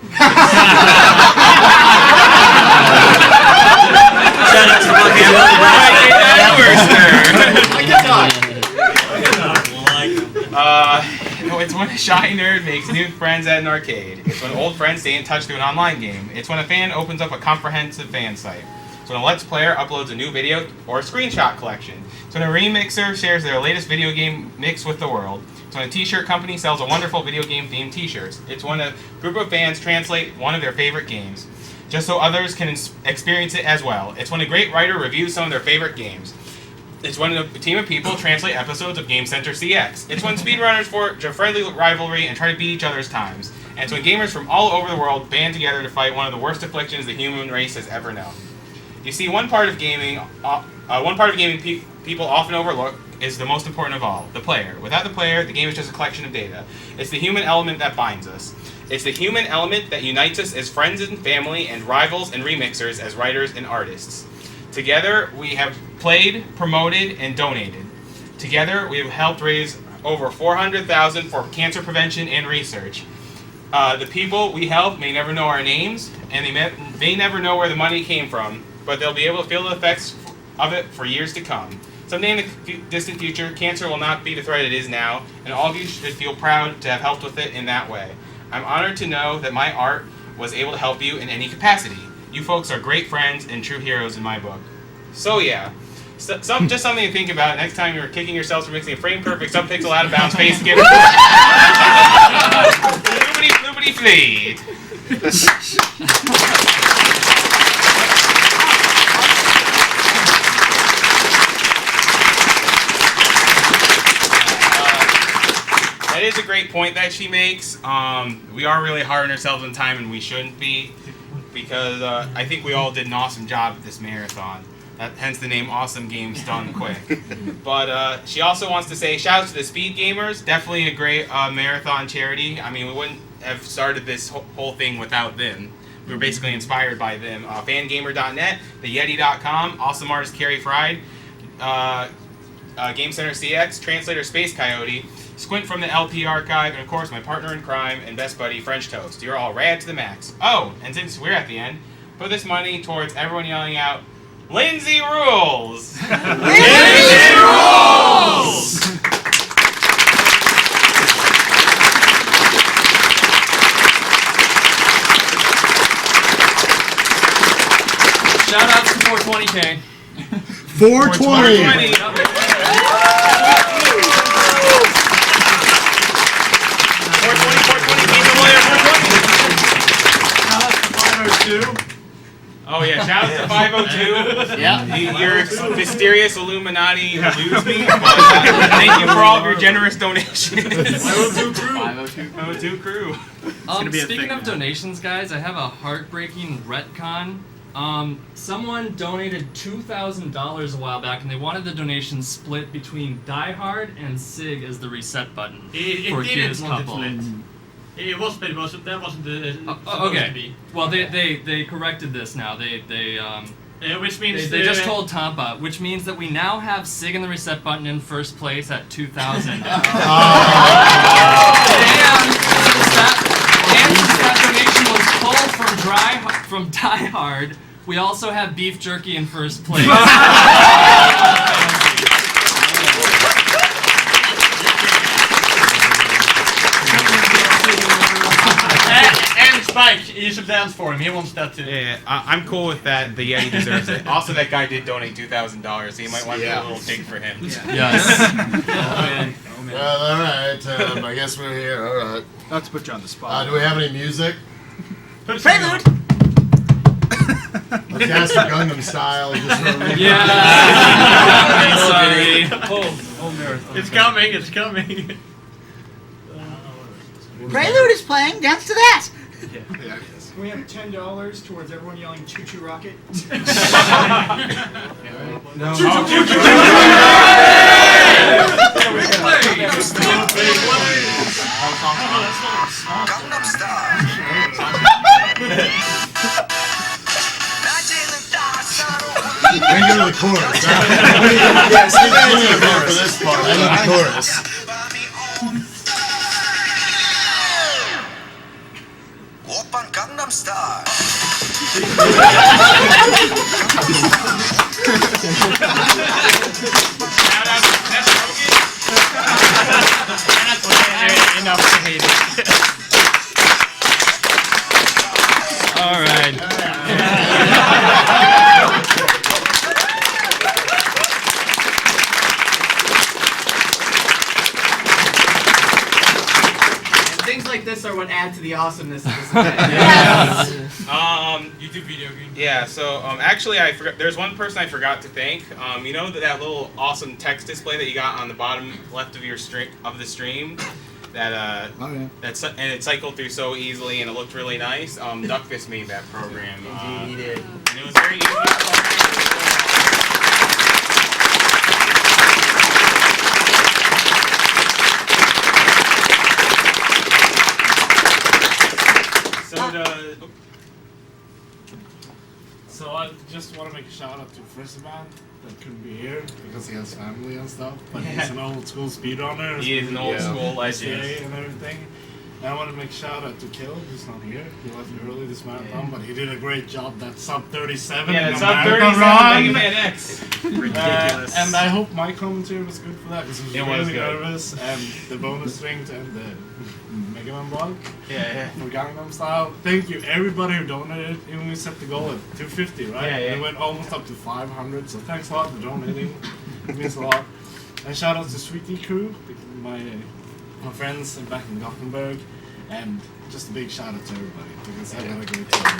It's when a shy nerd makes new friends at an arcade. It's when old friends stay in touch through an online game. It's when a fan opens up a comprehensive fan site. It's when a Let's Player uploads a new video or a screenshot collection. It's when a remixer shares their latest video game mix with the world. It's when a t-shirt company sells a wonderful video game themed t-shirts. It's when a group of fans translate one of their favorite games, just so others can experience it as well. It's when a great writer reviews some of their favorite games. It's when a team of people translate episodes of Game Center CX. It's when speedrunners forge a friendly rivalry and try to beat each other's times. And it's when gamers from all over the world band together to fight one of the worst afflictions the human race has ever known. You see, one part of gaming people often overlook is the most important of all, the player. Without the player, the game is just a collection of data. It's the human element that binds us. It's the human element that unites us as friends and family and rivals and remixers as writers and artists. Together, we have played, promoted, and donated. Together, we have helped raise over $400,000 for cancer prevention and research. The people we help may never know our names, and they may never know where the money came from, but they'll be able to feel the effects of it for years to come. Someday in the distant future, cancer will not be the threat it is now, and all of you should feel proud to have helped with it in that way. I'm honored to know that my art was able to help you in any capacity. You folks are great friends and true heroes in my book. So yeah, just something to think about next time you're kicking yourselves for mixing a frame-perfect, sub-pixel out-of-bounds face skip. Bloopity flee. That is a great point that she makes. We are really hard on ourselves on time, and we shouldn't be. because I think we all did an awesome job at this marathon. Hence the name Awesome Games Done Quick. But she also wants to say shout out to the Speed Gamers. Definitely a great marathon charity. I mean, we wouldn't have started this whole thing without them. We were basically inspired by them. Fangamer.net, theyeti.com, awesome artist Carrie Fried, Game Center CX, translator Space Coyote, Squint from the LP Archive, and of course my partner in crime and best buddy French Toast. You're all rad to the max. Oh, and since we're at the end, put this money towards everyone yelling out, Lindsay rules! Lindsay rules! Shout outs to 420K. 420. 502. Oh yeah, shout out to 502. Yeah. Your mysterious Illuminati eludes me. Thank you for all of your generous donations. 502 crew. 502 crew. Speaking of donations, guys, I have a heartbreaking retcon. Someone donated $2,000 a while back, and they wanted the donation split between Die Hard and SIG as the reset button for Gears couple. It was split, but that wasn't the supposed to Okay. be. Well, they corrected this now. Which means they just told Tampa, which means that we now have SIG and the reset button in first place at 2,000. And since that donation was pulled from Die Hard, we also have beef jerky in first place. and Spike, you should dance for him. He wants that too. Yeah, I'm cool with that. The Yeti deserves it. Also, that guy did donate $2,000, so you might want to do a little dig for him. Yes. Well, all right. I guess we're here. All right. Not to put you on the spot. Do we have any music? Prelude. Let's ask for Gangnam Style. Sorry. It's coming. It's coming. Prelude is playing. Dance to that. We have $10 towards everyone yelling "Choo Choo Rocket." No. Choo Choo Gangnam Style. We can go to the chorus. Yes, we can go for this part. I know the chorus. Oppan Gangnam Style. Enough to hate it. All right. Things like this are what add to the awesomeness of this event. YouTube video game. Yeah. So actually, I forgot. There's one person I forgot to thank. You know that little awesome text display that you got on the bottom left of your stream. That and it cycled through so easily and it looked really nice. Duckfist made that program. Indeed, he did. And it was very easy to program. So I just want to make a shout out to Frizzman that couldn't be here because he has family and stuff. But he's an old school speedrunner. He is an old school legend. And everything. And I want to make a shout out to Kill, who's not here. He left early this marathon, but he did a great job. That sub 37. Yeah, in the sub marathon 37 run. Mega Man X. Ridiculous. And I hope my commentary was good for that because It I was was really good. nervous. And the bonus string and the Mega Man block. Yeah. For Gangnam Style. Thank you, everybody who donated. Even we set the goal at 250, right? Yeah. It went almost up to 500. So thanks a lot for donating. It means a lot. And shout out to Sweetie Crew, my friends back in Gothenburg. And just a big shout out to everybody because I had a great time.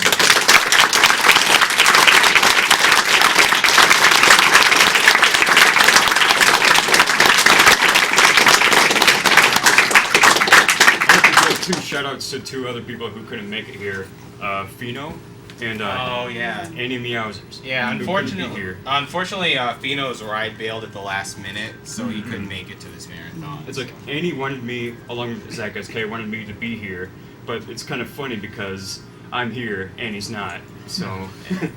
Two shout outs to two other people who couldn't make it here. Fino and Oh yeah, Andy Meowsers. Yeah, who couldn't be unfortunately, Fino's ride bailed at the last minute, so he couldn't make it to this marathon. It's like Andy wanted me, along with Zach SK, wanted me to be here, but it's kind of funny because I'm here and he's not. So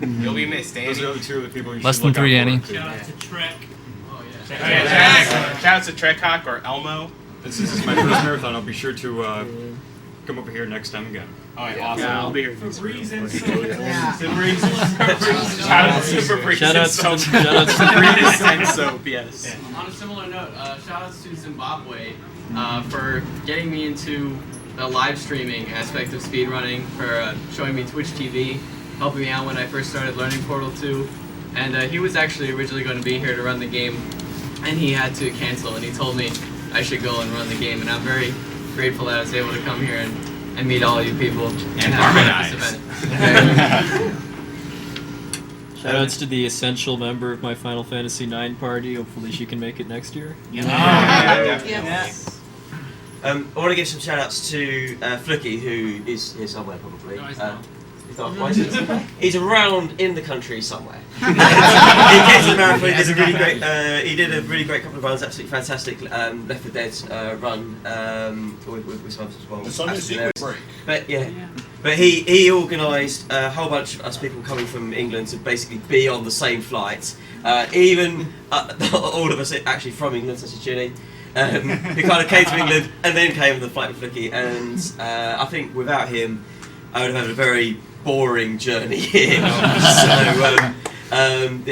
You'll be missed, Andy. Those are the two of the people you Less should than look out 3, for, Annie. too. Shout out to Trek. Shout out to Trekhawk or Elmo. Since this is my first marathon, I'll be sure to come over here next time again. Alright, awesome. I'll be here. Febreze and soap. Shout out to Febreze Shout and out soap. to Febreze and soap, yes. On a similar note, shout outs to Zimbabwe for getting me into the live streaming aspect of speedrunning, for showing me Twitch TV, helping me out when I first started learning Portal 2. And he was actually originally going to be here to run the game, and he had to cancel, and he told me I should go and run the game, and I'm very grateful that I was able to come here and meet all you people and have fun at this event. Shoutouts to the essential member of my Final Fantasy IX party. Hopefully she can make it next year. Yes. I want to give some shout outs to Flicky, who is here somewhere probably. No, he's not. He's not. Why is he not? He's around in the country somewhere. He came to the marathon. He did a really great couple of runs. Absolutely fantastic. Left 4 Dead run with some others as well. The Sunday secret break. But yeah. But he organised a whole bunch of us people coming from England to basically be on the same flight. Even all of us actually from England, such as Ginny. Who kind of came to England and then came on the flight with Flicky, and I think without him I would have had a very boring journey here. Yeah,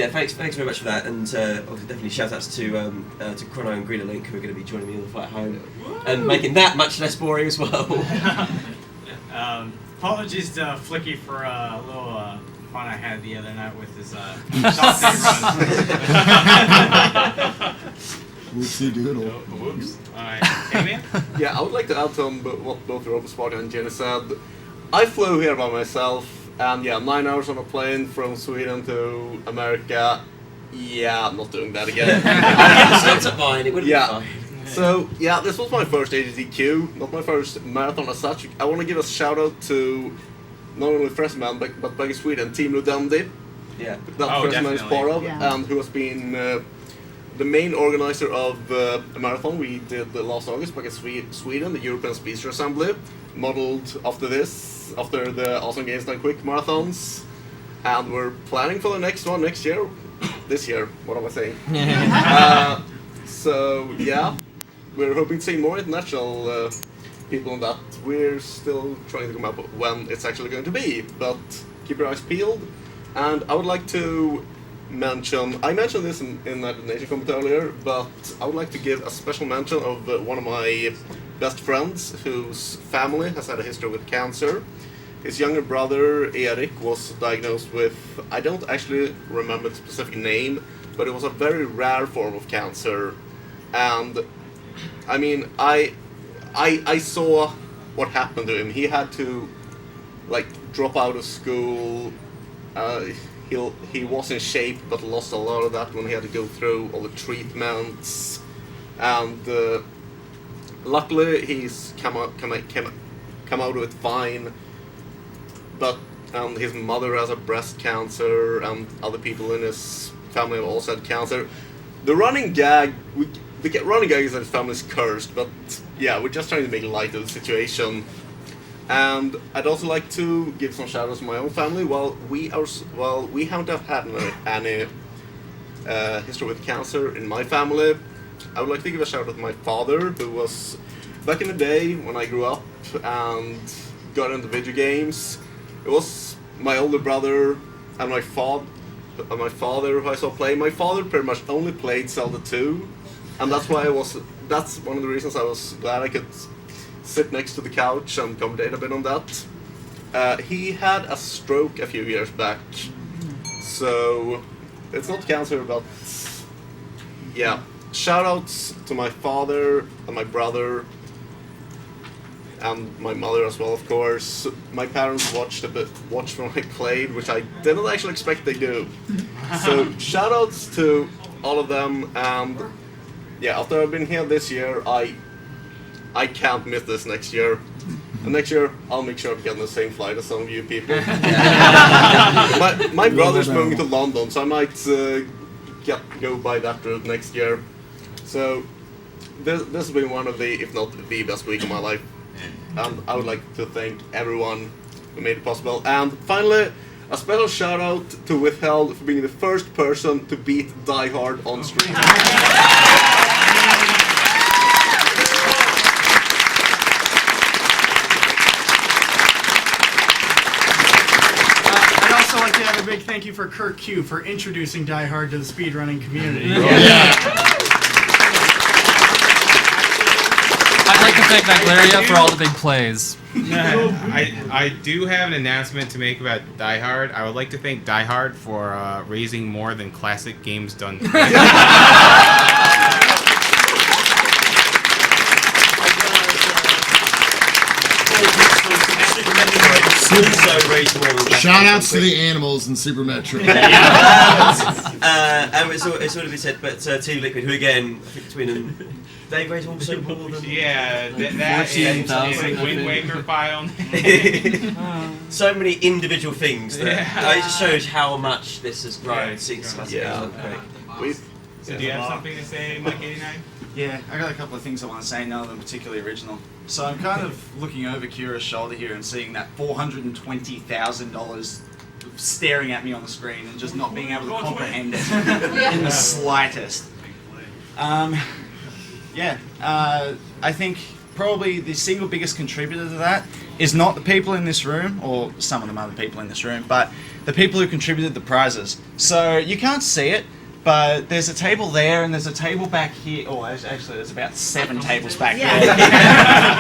thanks very much for that, and definitely shout outs to Chrono and Greener Link, who are going to be joining me on the flight home and making that much less boring as well. Apologies to Flicky for a little fun I had the other night with his shot run. Whoopsie doodle. Whoops. Alright. Hey, man? Yeah, I would like to add to what both Robert Spartan and Jenny said. I flew here by myself, and yeah, 9 hours on a plane from Sweden to America. Yeah, I'm not doing that again. That's at mine, it would be fine. So, yeah, this was my first AGDQ, not my first marathon as such. I want to give a shout out to not only Freshman, but back in Sweden, Team Ludendi. Yeah. That Freshman is part of, and who has been the main organizer of a marathon we did last August back in Sweden, the European Speedster Assembly, modeled after the Awesome Games Done Quick marathons, and we're planning for the next one next year. This year, what am I saying? So yeah, we're hoping to see more international people on that. We're still trying to come up with when it's actually going to be, but keep your eyes peeled. And I would like to I mentioned this in the donation comment earlier, but I would like to give a special mention of one of my best friends whose family has had a history with cancer. His younger brother, Erik, was diagnosed with, I don't actually remember the specific name, but it was a very rare form of cancer. And, I mean, I saw what happened to him. He had to, drop out of school. He was in shape, but lost a lot of that when he had to go through all the treatments. And luckily, he's come out of it fine. But his mother has a breast cancer, and other people in his family have also had cancer. The running gag is that his family's cursed, but yeah, we're just trying to make light of the situation. And I'd also like to give some shout outs to my own family. While we haven't had any history with cancer in my family, I would like to give a shout out to my father, who was, back in the day when I grew up and got into video games, it was my older brother and my father who I saw play. My father pretty much only played Zelda 2, and that's one of the reasons I was glad I could sit next to the couch and commentate a bit on that. He had a stroke a few years back, so it's not cancer, but yeah. Shoutouts to my father and my brother and my mother as well, of course. My parents watched when I played, which I didn't actually expect they do. So shoutouts to all of them, and yeah, after I've been here this year, I can't miss this next year. And next year, I'll make sure to get on the same flight as some of you people. my brother's moving to London, so I might go by that route next year. So this has been one of the, if not the best week of my life. And I would like to thank everyone who made it possible. And finally, a special shout out to Withheld for being the first person to beat Die Hard on stream. I'd also like to have a big thank you for Kirk Q for introducing Die Hard to the speedrunning community. I'd like to thank Niglaria for all the big plays. I do have an announcement to make about Die Hard. I would like to thank Die Hard for raising more than classic games done. Shout outs to the animals in Super Metroid. And it's already been said, but Team Liquid, who again, I think between them, they raised also more than... Yeah, that 14,000 Wind Waker file. So many individual things that Yeah. it just shows how much this has grown since last year. So do you have something to say, Mike 89? Yeah, I got a couple of things I want to say, none of them particularly original. So I'm kind of looking over Kira's shoulder here and seeing that $420,000 staring at me on the screen and just not being able to comprehend it in the slightest. I think probably the single biggest contributor to that is not the people in this room, or some of the other people in this room, but the people who contributed the prizes. So you can't see it, but there's a table there and there's a table back here. Oh, actually there's about 7 tables back there.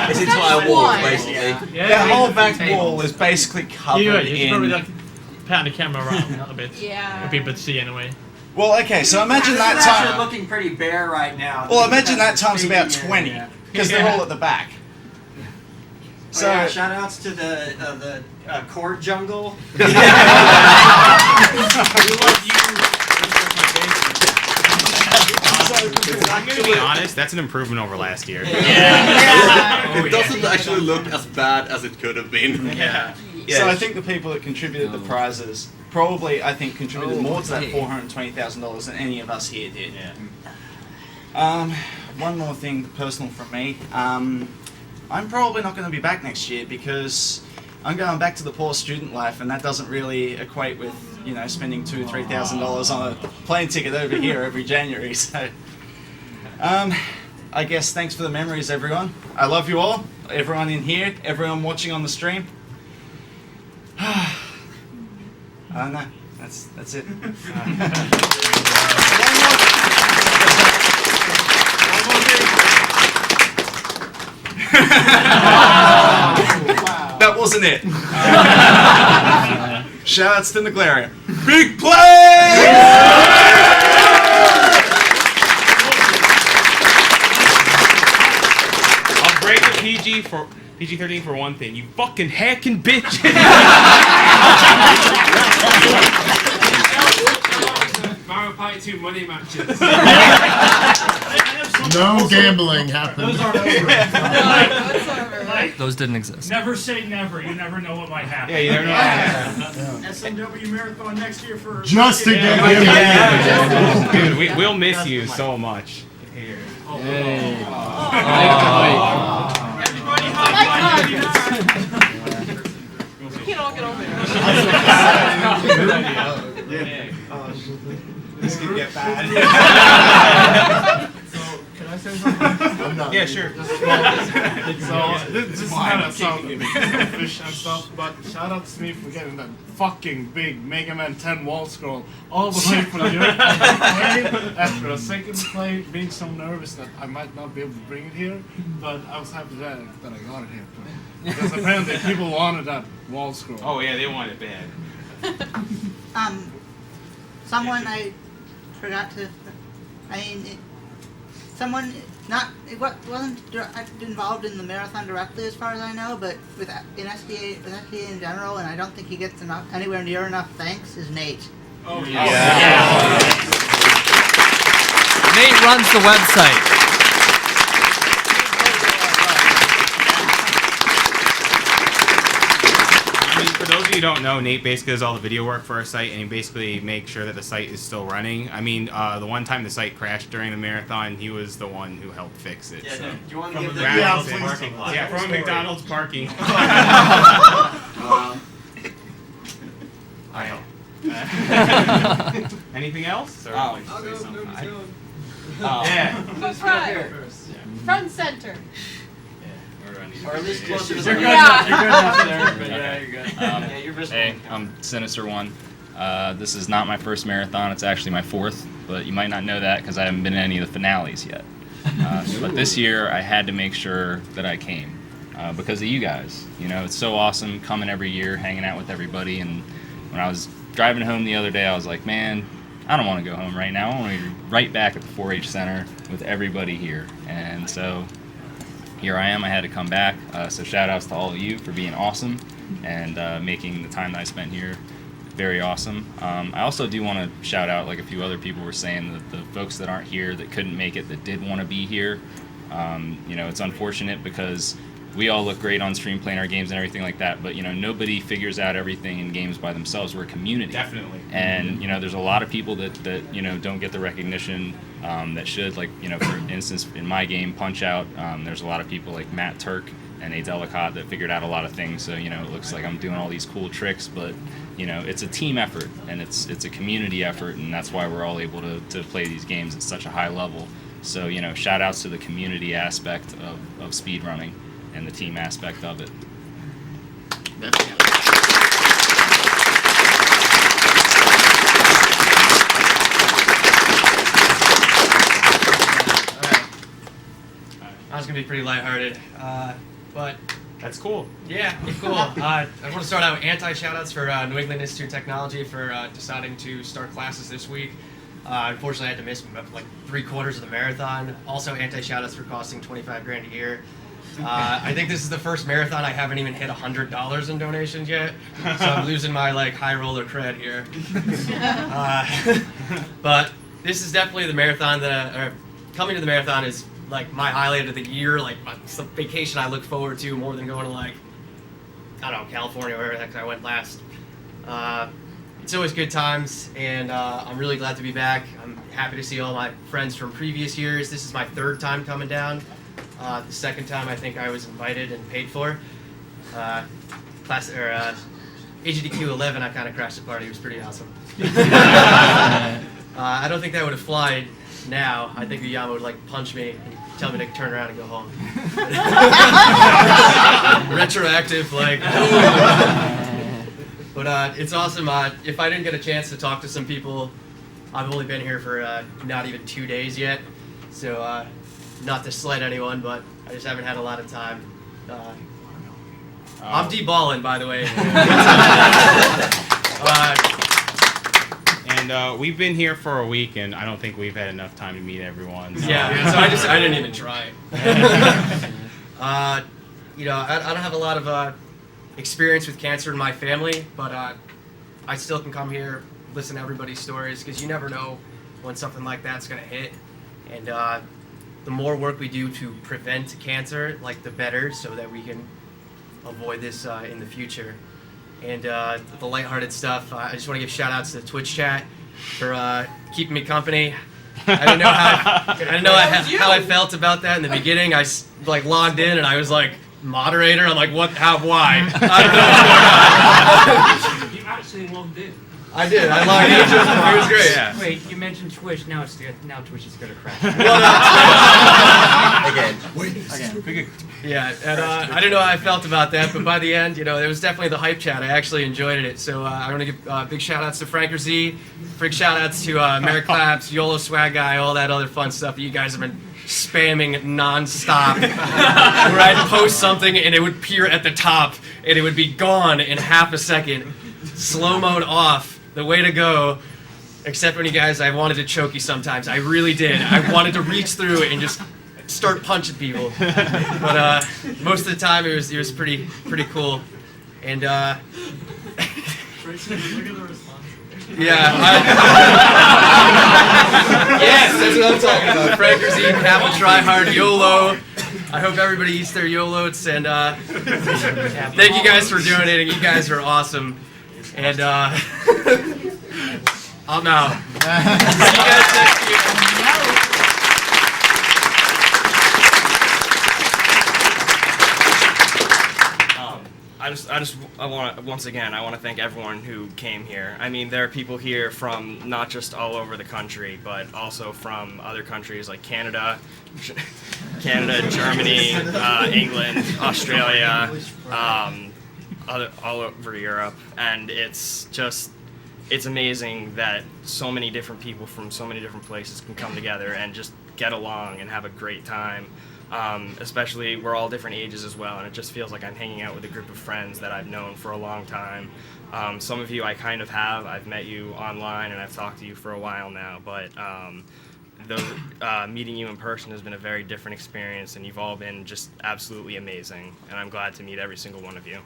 This entire wall, basically. The whole back wall is basically covered You in... should probably like pan the camera around a bit. Yeah. For people to see anyway. Well, okay, so imagine that It's actually time... looking pretty bare right now. Well, imagine that times about 20, because they're all at the back. So yeah, shout outs to the chord jungle. We love you. I'm gonna be honest, that's an improvement over last year. It doesn't actually look as bad as it could have been. So I think the people that contributed the prizes probably, I think, contributed more to that $420,000 than any of us here did. One more thing personal from me. I'm probably not going to be back next year because I'm going back to the poor student life, and that doesn't really equate with, you know, spending $2,000 or $3,000 on a plane ticket over here every January. So, I guess thanks for the memories, everyone. I love you all, everyone in here, everyone watching on the stream. I don't know. That's it. That wasn't it. Shoutouts to Niglaria. Big play! I'll break the PG-13 for one thing. You fucking hacking bitch. Mario Party 2 money matches. No gambling happened. Those aren't over. Those didn't exist. Never say never. You never know what might happen. Yeah, you never know what happens. SMW Marathon next year for... Just to get Dude, we'll miss you so much. We can all get over it. This could get bad. So, can I say something? Yeah, sure. So, this is kind of selfish and stuff, but shout out to me for getting that fucking big Mega Man 10 wall scroll all the way from Europe after a second play, being so nervous that I might not be able to bring it here, but I was happy that I got it here. Because apparently people wanted that wall scroll. Oh yeah, they want it bad. Someone I forgot to. Someone wasn't involved in the marathon directly, as far as I know, but with SDA in general, and I don't think he gets anywhere near enough thanks. Is Nate? Oh yeah. Nate runs the website. For those of you who don't know, Nate basically does all the video work for our site, and he basically makes sure that the site is still running. I mean, the one time the site crashed during the marathon, he was the one who helped fix it. Yeah, So. do you want to From give a the McDonald's parking lot? Yeah, from a McDonald's parking. I hope. Anything else? Or I'll say something? Yeah. Who's Front. Front center. Or at least closer to You're the good enough. You're good enough there, but Okay. yeah, you're good. Yeah, you're visible. Hey, I'm Sinister One. This is not my first marathon. It's actually my fourth, but you might not know that because I haven't been in any of the finales yet. But this year, I had to make sure that I came because of you guys. You know, it's so awesome coming every year, hanging out with everybody. And when I was driving home the other day, I was like, man, I don't want to go home right now. I want to be right back at the 4-H Center with everybody here. And so here I am. I had to come back. So shout outs to all of you for being awesome and making the time that I spent here very awesome. I also do want to shout out, like a few other people were saying, that the folks that aren't here, that couldn't make it, that did want to be here. You know, it's unfortunate because we all look great on stream playing our games and everything like that, but, you know, nobody figures out everything in games by themselves. We're a community. Definitely. And, you know, there's a lot of people that you know, don't get the recognition that should. Like, you know, for instance, in my game, Punch-Out, there's a lot of people like Matt Turk and A Delicate that figured out a lot of things. So, you know, it looks like I'm doing all these cool tricks, but, you know, it's a team effort and it's a community effort, and that's why we're all able to play these games at such a high level. So, you know, shout outs to the community aspect of speedrunning and the team aspect of it. I was gonna be pretty lighthearted, but that's cool. Yeah, cool. I want to start out with anti-shoutouts for New England Institute of Technology for deciding to start classes this week. Unfortunately, I had to miss like 3/4 of the marathon. Also, anti-shoutouts for costing $25,000 a year. I think this is the first marathon I haven't even hit $100 in donations yet, so I'm losing my like high roller cred here. But this is definitely the marathon that coming to the marathon is like my highlight of the year. Like it's a vacation I look forward to more than going to like I don't know, California or wherever the heck I went last. It's always good times, and I'm really glad to be back. I'm happy to see all my friends from previous years. This is my third time coming down. The second time I think I was invited and paid for. AGDQ 11, I kind of crashed the party. It was pretty awesome. I don't think that would have flied now. I think Uyama would like punch me and tell me to turn around and go home. Retroactive, like. But it's awesome. If I didn't get a chance to talk to some people, I've only been here for not even 2 days yet. So not to slight anyone, but I just haven't had a lot of time. I'm de-balling, by the way. And we've been here for a week, and I don't think we've had enough time to meet everyone. So. Yeah, so I didn't even try. You know, I don't have a lot of experience with cancer in my family, but I still can come here, listen to everybody's stories, because you never know when something like that's going to hit. And the more work we do to prevent cancer, like the better, so that we can avoid this in the future. And the lighthearted stuff, I just want to give shout outs to the Twitch chat for keeping me company. I didn't know how I felt about that in the beginning. I like logged in and I was like, moderator. I'm like, what? How? Why? I don't know what's going on. You actually logged in. I did. I logged in. It was great. Yeah. Wait, you mentioned Twitch. Now Twitch is gonna crash. Again. Yeah, and I don't know how I felt about that, but by the end, you know, it was definitely the hype chat. I actually enjoyed it. So I want to give big shout outs to Franker Z, big shout outs to Merrick Claps, YOLO Swag Guy, all that other fun stuff that you guys have been spamming nonstop. Where I'd post something and it would appear at the top and it would be gone in half a second. Slow mode off. The way to go. Except when you guys, I wanted to choke you sometimes. I really did. I wanted to reach through and just start punching people. But most of the time it was pretty cool. And yeah, yes, that's what I'm talking about. Franker Z, Kappa, Tryhard, YOLO, I hope everybody eats their YOLOs, and thank you guys for donating. You guys are awesome. And I'm out. See you guys next year. I want to once again thank everyone who came here. I mean, there are people here from not just all over the country, but also from other countries like Canada, Germany, England, Australia, all over Europe, and it's amazing that so many different people from so many different places can come together and just get along and have a great time. Especially, we're all different ages as well, and it just feels like I'm hanging out with a group of friends that I've known for a long time. Some of you I kind of have. I've met you online, and I've talked to you for a while now, but meeting you in person has been a very different experience, and you've all been just absolutely amazing, and I'm glad to meet every single one of you.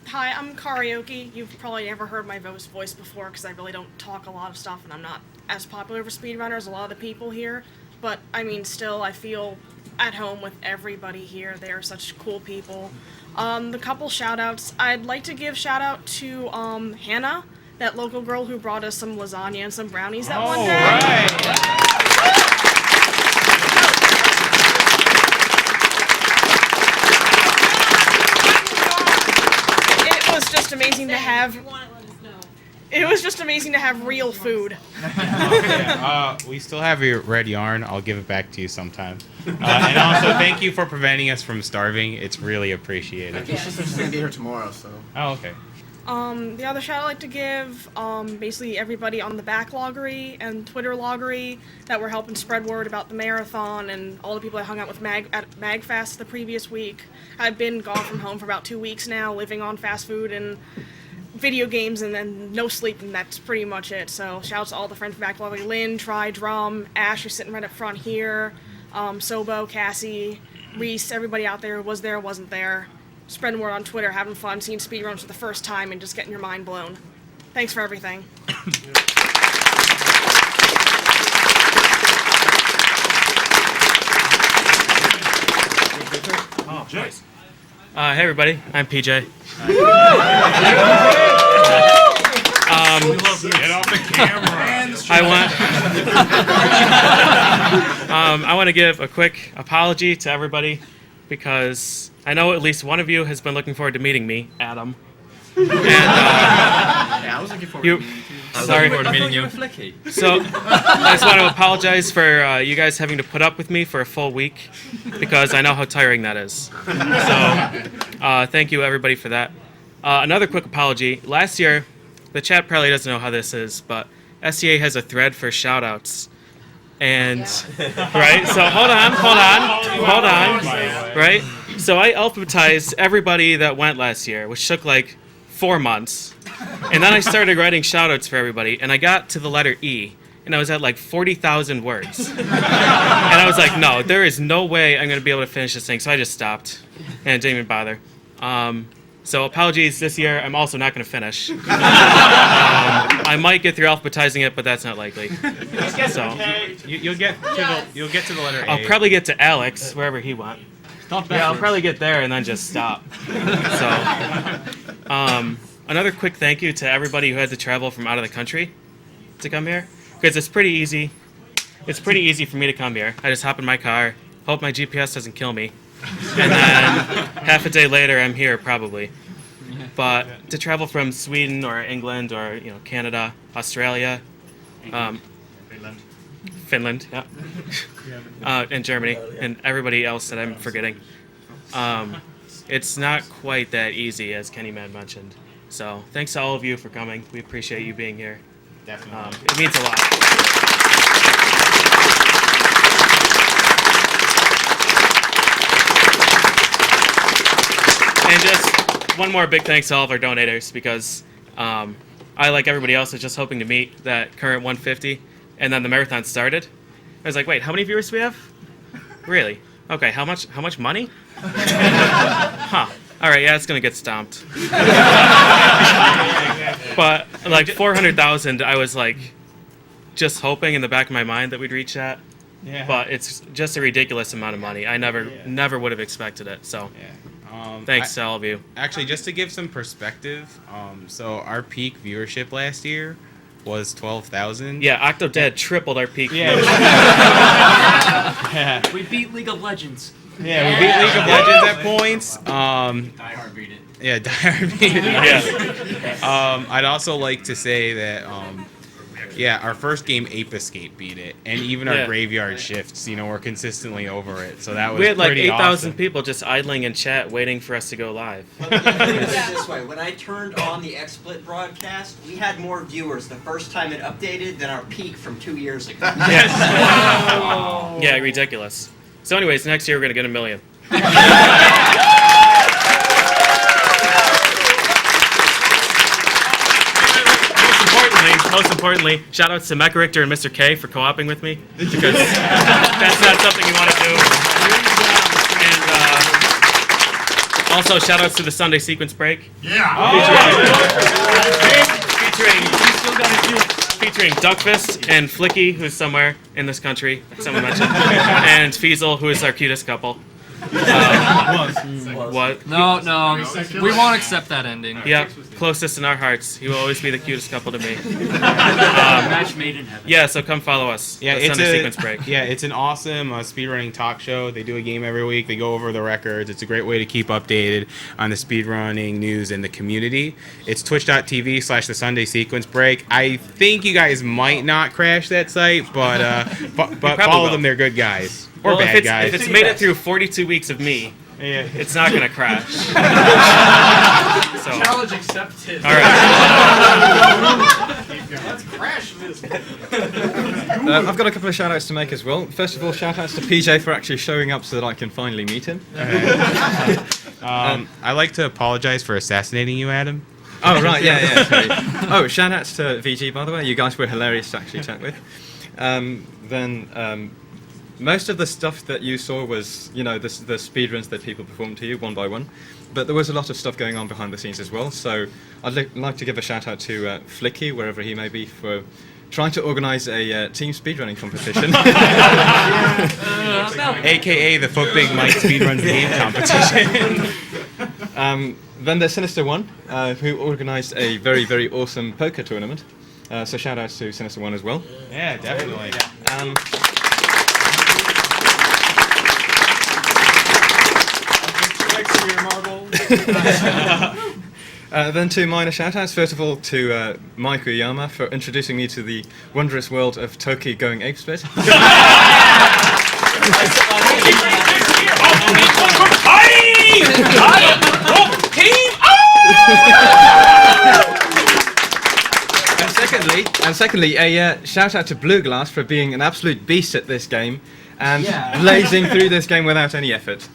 Hi, I'm Karaoke. You've probably never heard my voice before because I really don't talk a lot of stuff and I'm not as popular for speedrunners as a lot of the people here. But, I mean, still, I feel at home with everybody here. They are such cool people. The couple shout-outs. I'd like to give shout-out to Hannah, that local girl who brought us some lasagna and some brownies that one day. It was just amazing to have. It was just amazing to have real food. We still have your red yarn. I'll give it back to you sometime. And also, thank you for preventing us from starving. It's really appreciated. She's going to be here tomorrow, so. Oh, okay. The other shout I'd like to give, basically everybody on the Backloggery and Twitter loggery that were helping spread word about the marathon, and all the people I hung out with at MagFest the previous week. I've been gone from home for about 2 weeks now, living on fast food and video games and then no sleep, and that's pretty much it. So shout out to all the friends from Backloggery: Lynn, Try, Drum, Ash, who's sitting right up front here, Sobo, Cassie, Reese, everybody out there who was there, wasn't there. Spreading word on Twitter, having fun, seeing speedruns for the first time, and just getting your mind blown. Thanks for everything. Oh, nice. Hey everybody, I'm PJ. Get off the camera. I want to give a quick apology to everybody because I know at least one of you has been looking forward to meeting me, Adam. And, yeah, I was looking forward to meeting you too. Sorry. I was looking forward to meeting you. So, I just want to apologize for you guys having to put up with me for a full week because I know how tiring that is. So, thank you everybody for that. Another quick apology. Last year, the chat probably doesn't know how this is, but SCA has a thread for shoutouts. And, right, so hold on, right? So I alphabetized everybody that went last year, which took like 4 months. And then I started writing shoutouts for everybody, and I got to the letter E, and I was at like 40,000 words. And I was like, no, there is no way I'm going to be able to finish this thing, so I just stopped and didn't even bother. So apologies this year, I'm also not going to finish. I might get through alphabetizing it, but that's not likely. So You'll get to the letter A. I'll probably get to Alex, wherever he went. Yeah, I'll probably get there and then just stop. So, another quick thank you to everybody who had to travel from out of the country to come here, because it's pretty easy. It's pretty easy for me to come here. I just hop in my car, hope my GPS doesn't kill me, and then half a day later I'm here probably. But to travel from Sweden or England or Canada, Australia, Finland, yeah, and Germany, and everybody else that I'm forgetting. It's not quite that easy, as Kenny Mad mentioned. So thanks to all of you for coming. We appreciate you being here. Definitely. It means a lot. And just one more big thanks to all of our donators, because I, like everybody else, was just hoping to meet that current 150, and then the marathon started. I was like, wait, how many viewers do we have? Really? Okay, how much money? Huh. All right, yeah, it's gonna get stomped. But like 400,000, I was like just hoping in the back of my mind that we'd reach that. Yeah. But it's just a ridiculous amount of money. I never would have expected it. So thanks to all of you. Actually, just to give some perspective, so our peak viewership last year was 12,000. Yeah, Octodad tripled our peak. Yeah. We beat League of Legends. Yeah, we beat League of Legends at points. Die Hard beat it. Yeah, Die Hard beat it. Yeah. I'd also like to say that, our first game, Ape Escape, beat it, and even our graveyard shifts, were consistently over it. So that was we had like pretty 8,000 awesome. people just idling in chat, waiting for us to go live. Put it this way: when I turned on the XSplit broadcast, we had more viewers the first time it updated than our peak from 2 years ago. Yes. Yeah, ridiculous. So, anyways, next year we're gonna get 1 million. Most importantly, shout outs to Mecha Richter and Mr. K for co-oping with me, because that's not something you want to do. And also shout outs to the Sunday Sequence Break. Featuring Duckfist and Flicky, who's somewhere in this country, like someone mentioned, and Feasel, who is our cutest couple. What? No, we won't accept that ending. Yep, closest in our hearts. He will always be the cutest couple to me. Match made in heaven. Yeah, so come follow us. Yeah, The it's Sunday Sequence Break. Yeah, it's an awesome speedrunning talk show. They do a game every week. They go over the records. It's a great way to keep updated on the speedrunning news in the community. It's twitch.tv/the Sunday Sequence Break. I think you guys might not crash that site, but follow them. They're good guys. Or Well, bad guys. if it's made it through 42 weeks of me, it's not going to crash. So. Challenge accepted. All right. Let's crash this. I've got a couple of shout outs to make as well. First of all, shout outs to PJ for actually showing up so that I can finally meet him. I like to apologize for assassinating you, Adam. Oh, right, yeah. Sorry. Oh, shout outs to VG, by the way. You guys were hilarious to actually chat with. Most of the stuff that you saw was, the speedruns that people performed to you one by one. But there was a lot of stuff going on behind the scenes as well. So I'd like to give a shout out to Flicky, wherever he may be, for trying to organise a team speedrunning competition. AKA the Fuck Big Mike Speedruns Game Competition. Then there's Sinister One, who organised a very, very awesome poker tournament. So shout out to Sinister One as well. Yeah, definitely. Then two minor shout-outs. First of all to Mike Uyama for introducing me to the wondrous world of Toki going apesplit. And secondly, a shout-out to Blue Glass for being an absolute beast at this game and blazing through this game without any effort.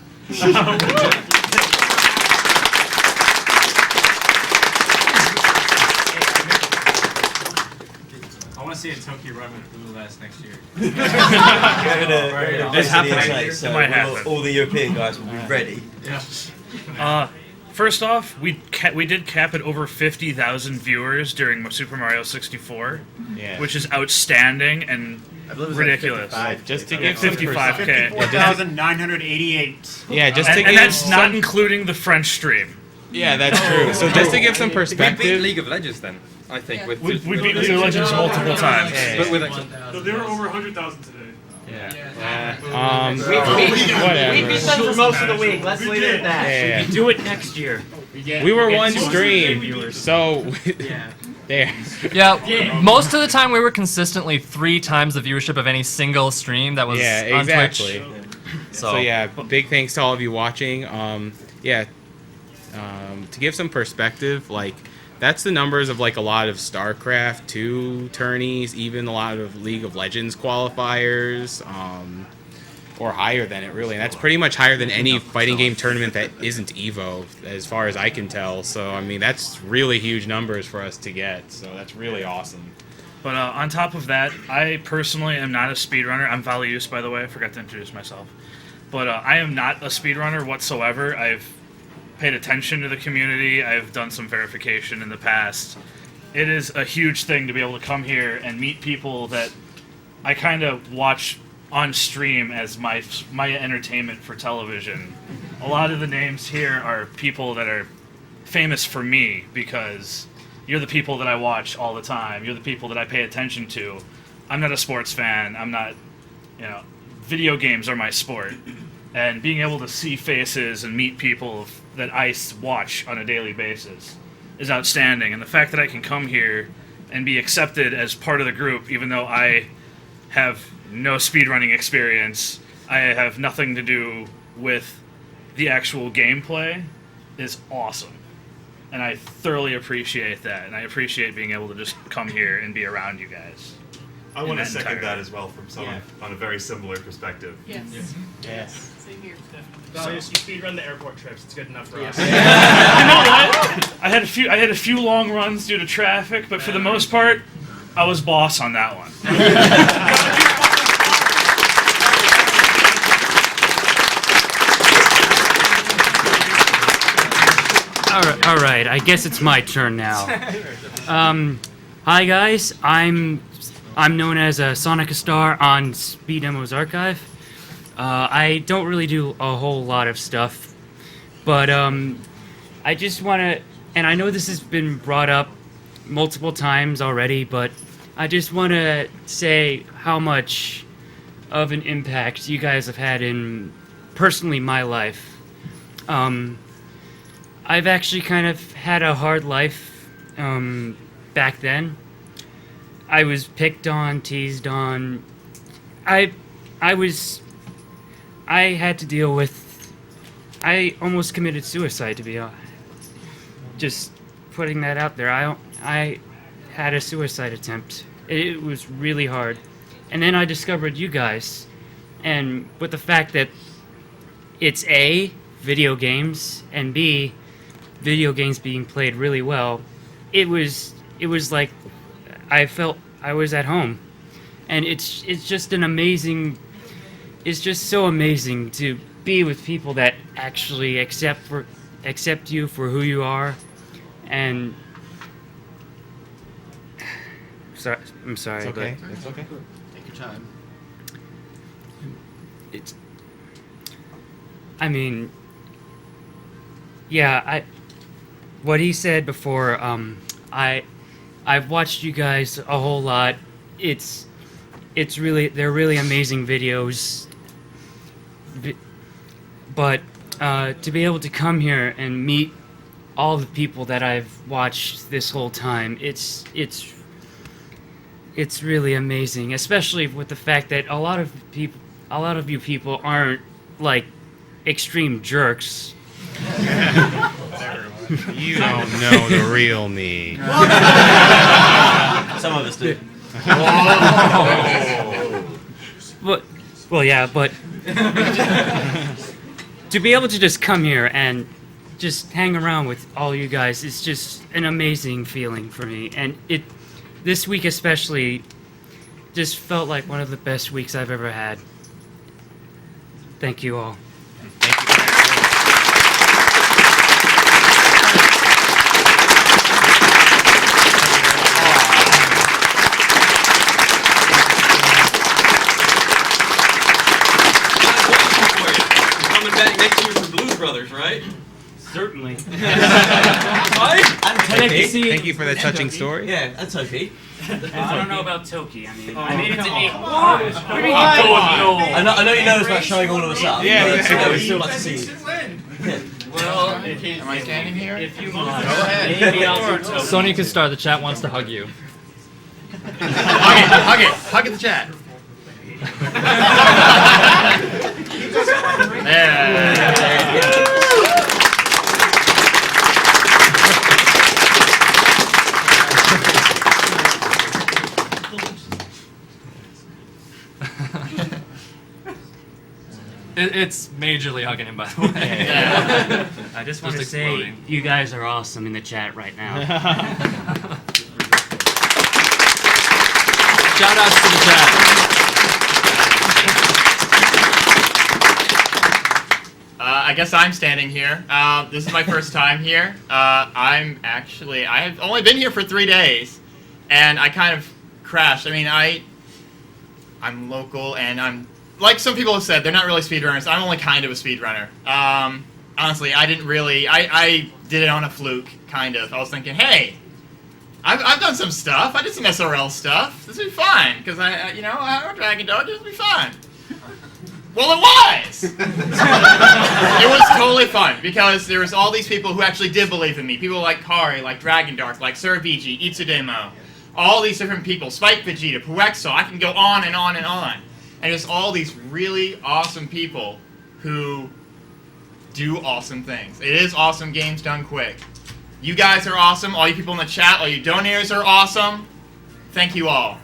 I want to see a Tokyo run with Blue Glass next year. It's happening. So all the European guys will be ready. First off, we did cap at over 50,000 viewers during Super Mario 64, which is outstanding and ridiculous. Just to give 55K. 54,988. Yeah, just to and give that's not including the French stream. Yeah, that's true. So just to give some We beat perspective, League of Legends then, I think. We beat League of Legends multiple times. But with No, they were over 100,000 today. whatever. We beat them for most of the week. Let's leave it at that. Yeah. We do it next year. We were one stream, so there. Yeah, most of the time we were consistently 3 times the viewership of any single stream that was on exactly. Twitch. So yeah, big thanks to all of you watching. To give some perspective, like that's the numbers of like a lot of StarCraft 2 tourneys, even a lot of League of Legends qualifiers, or higher than it really. And that's pretty much higher than any fighting game tournament that isn't EVO, as far as I can tell. So I mean, that's really huge numbers for us to get. So that's really awesome. But on top of that, I personally am not a speedrunner. I'm Valius, by the way. I forgot to introduce myself. But I am not a speedrunner whatsoever. I've paid attention to the community. I've done some verification in the past. it is a huge thing to be able to come here and meet people that I kind of watch on stream as my entertainment for television. A lot of the names here are people that are famous for me because you're the people that I watch all the time. You're the people that I pay attention to. I'm not a sports fan. I'm not, video games are my sport. And being able to see faces and meet people that I watch on a daily basis is outstanding. And the fact that I can come here and be accepted as part of the group, even though I have no speedrunning experience, I have nothing to do with the actual gameplay, is awesome. And I thoroughly appreciate that. And I appreciate being able to just come here and be around you guys. I want to second that as well from someone on a very similar perspective. Yes. Yes. Same here. So you speedrun the airport trips. It's good enough for us. You know what? I had a few long runs due to traffic, but for the most part, I was boss on that one. All right. I guess it's my turn now. Hi guys. I'm known as Sonic Star on Speed Demos Archive. I don't really do a whole lot of stuff, but I just want to, and I know this has been brought up multiple times already, but I just want to say how much of an impact you guys have had in personally my life. I've actually kind of had a hard life back then. I was picked on, teased on. I had to deal with. I almost committed suicide, to be honest. Just putting that out there. I had a suicide attempt. It was really hard, and then I discovered you guys, and with the fact that it's A, video games, and B, video games being played really well, it was like I felt I was at home, and it's just an amazing. It's just so amazing to be with people that actually accept you for who you are, and I'm sorry. It's okay. But It's okay. Take your time. It's. I mean. Yeah, what he said before. I've watched you guys a whole lot. They're really amazing videos. But to be able to come here and meet all the people that I've watched this whole time, it's really amazing. Especially with the fact that a lot of you people aren't like extreme jerks. You don't know the real me. Some of us do. Well, yeah, but to be able to just come here and just hang around with all you guys is just an amazing feeling for me. And this week especially just felt like one of the best weeks I've ever had. Thank you all. Next year for Blues Brothers, right? Certainly. Thank you for the touching story. Yeah, that's okay. I don't know about Toki. I mean, it's an eight. I know you know it's about showing all of us up. Yeah, but, we'd still like to see you. Well, am I standing here? If you Go want, ahead. maybe I'll do Toki. Sonic Star, the chat wants to hug you. Hug it, the chat. It's majorly hugging him, by the way. Yeah. I just want to say, exploding. you guys are awesome in the chat right now. Shout outs to the chat. I I guess I'm standing here. This is my first time here. I have only been here for 3 days, and I kind of crashed. I mean, I'm local, and I'm, like some people have said, they're not really speedrunners. I'm only kind of a speedrunner. Honestly, I didn't really, I did it on a fluke, kind of. I was thinking, hey, I've done some stuff. I did some SRL stuff. This will be fun, because I have a Dragon Dog. This will be fun. Well, it was! It was totally fun, because there was all these people who actually did believe in me. People like Kari, like Dragon Dark, like Sir VG, Itsudemo. All these different people. Spike Vegeta, Puexo. I can go on and on and on. And just all these really awesome people who do awesome things. It is awesome games done quick. You guys are awesome. All you people in the chat, all you donators are awesome. Thank you all.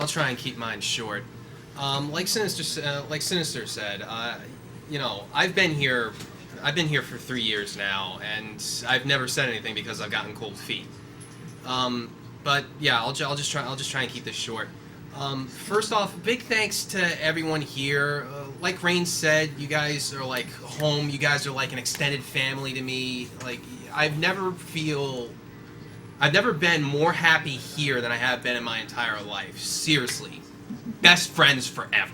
I'll try and keep mine short. Like Sinister said, I've been here for 3 years now, and I've never said anything because I've gotten cold feet. But yeah, I'll just try and keep this short. First off, big thanks to everyone here. Like Rain said, you guys are like home. You guys are like an extended family to me. Like I've never been more happy here than I have been in my entire life. Seriously, best friends forever.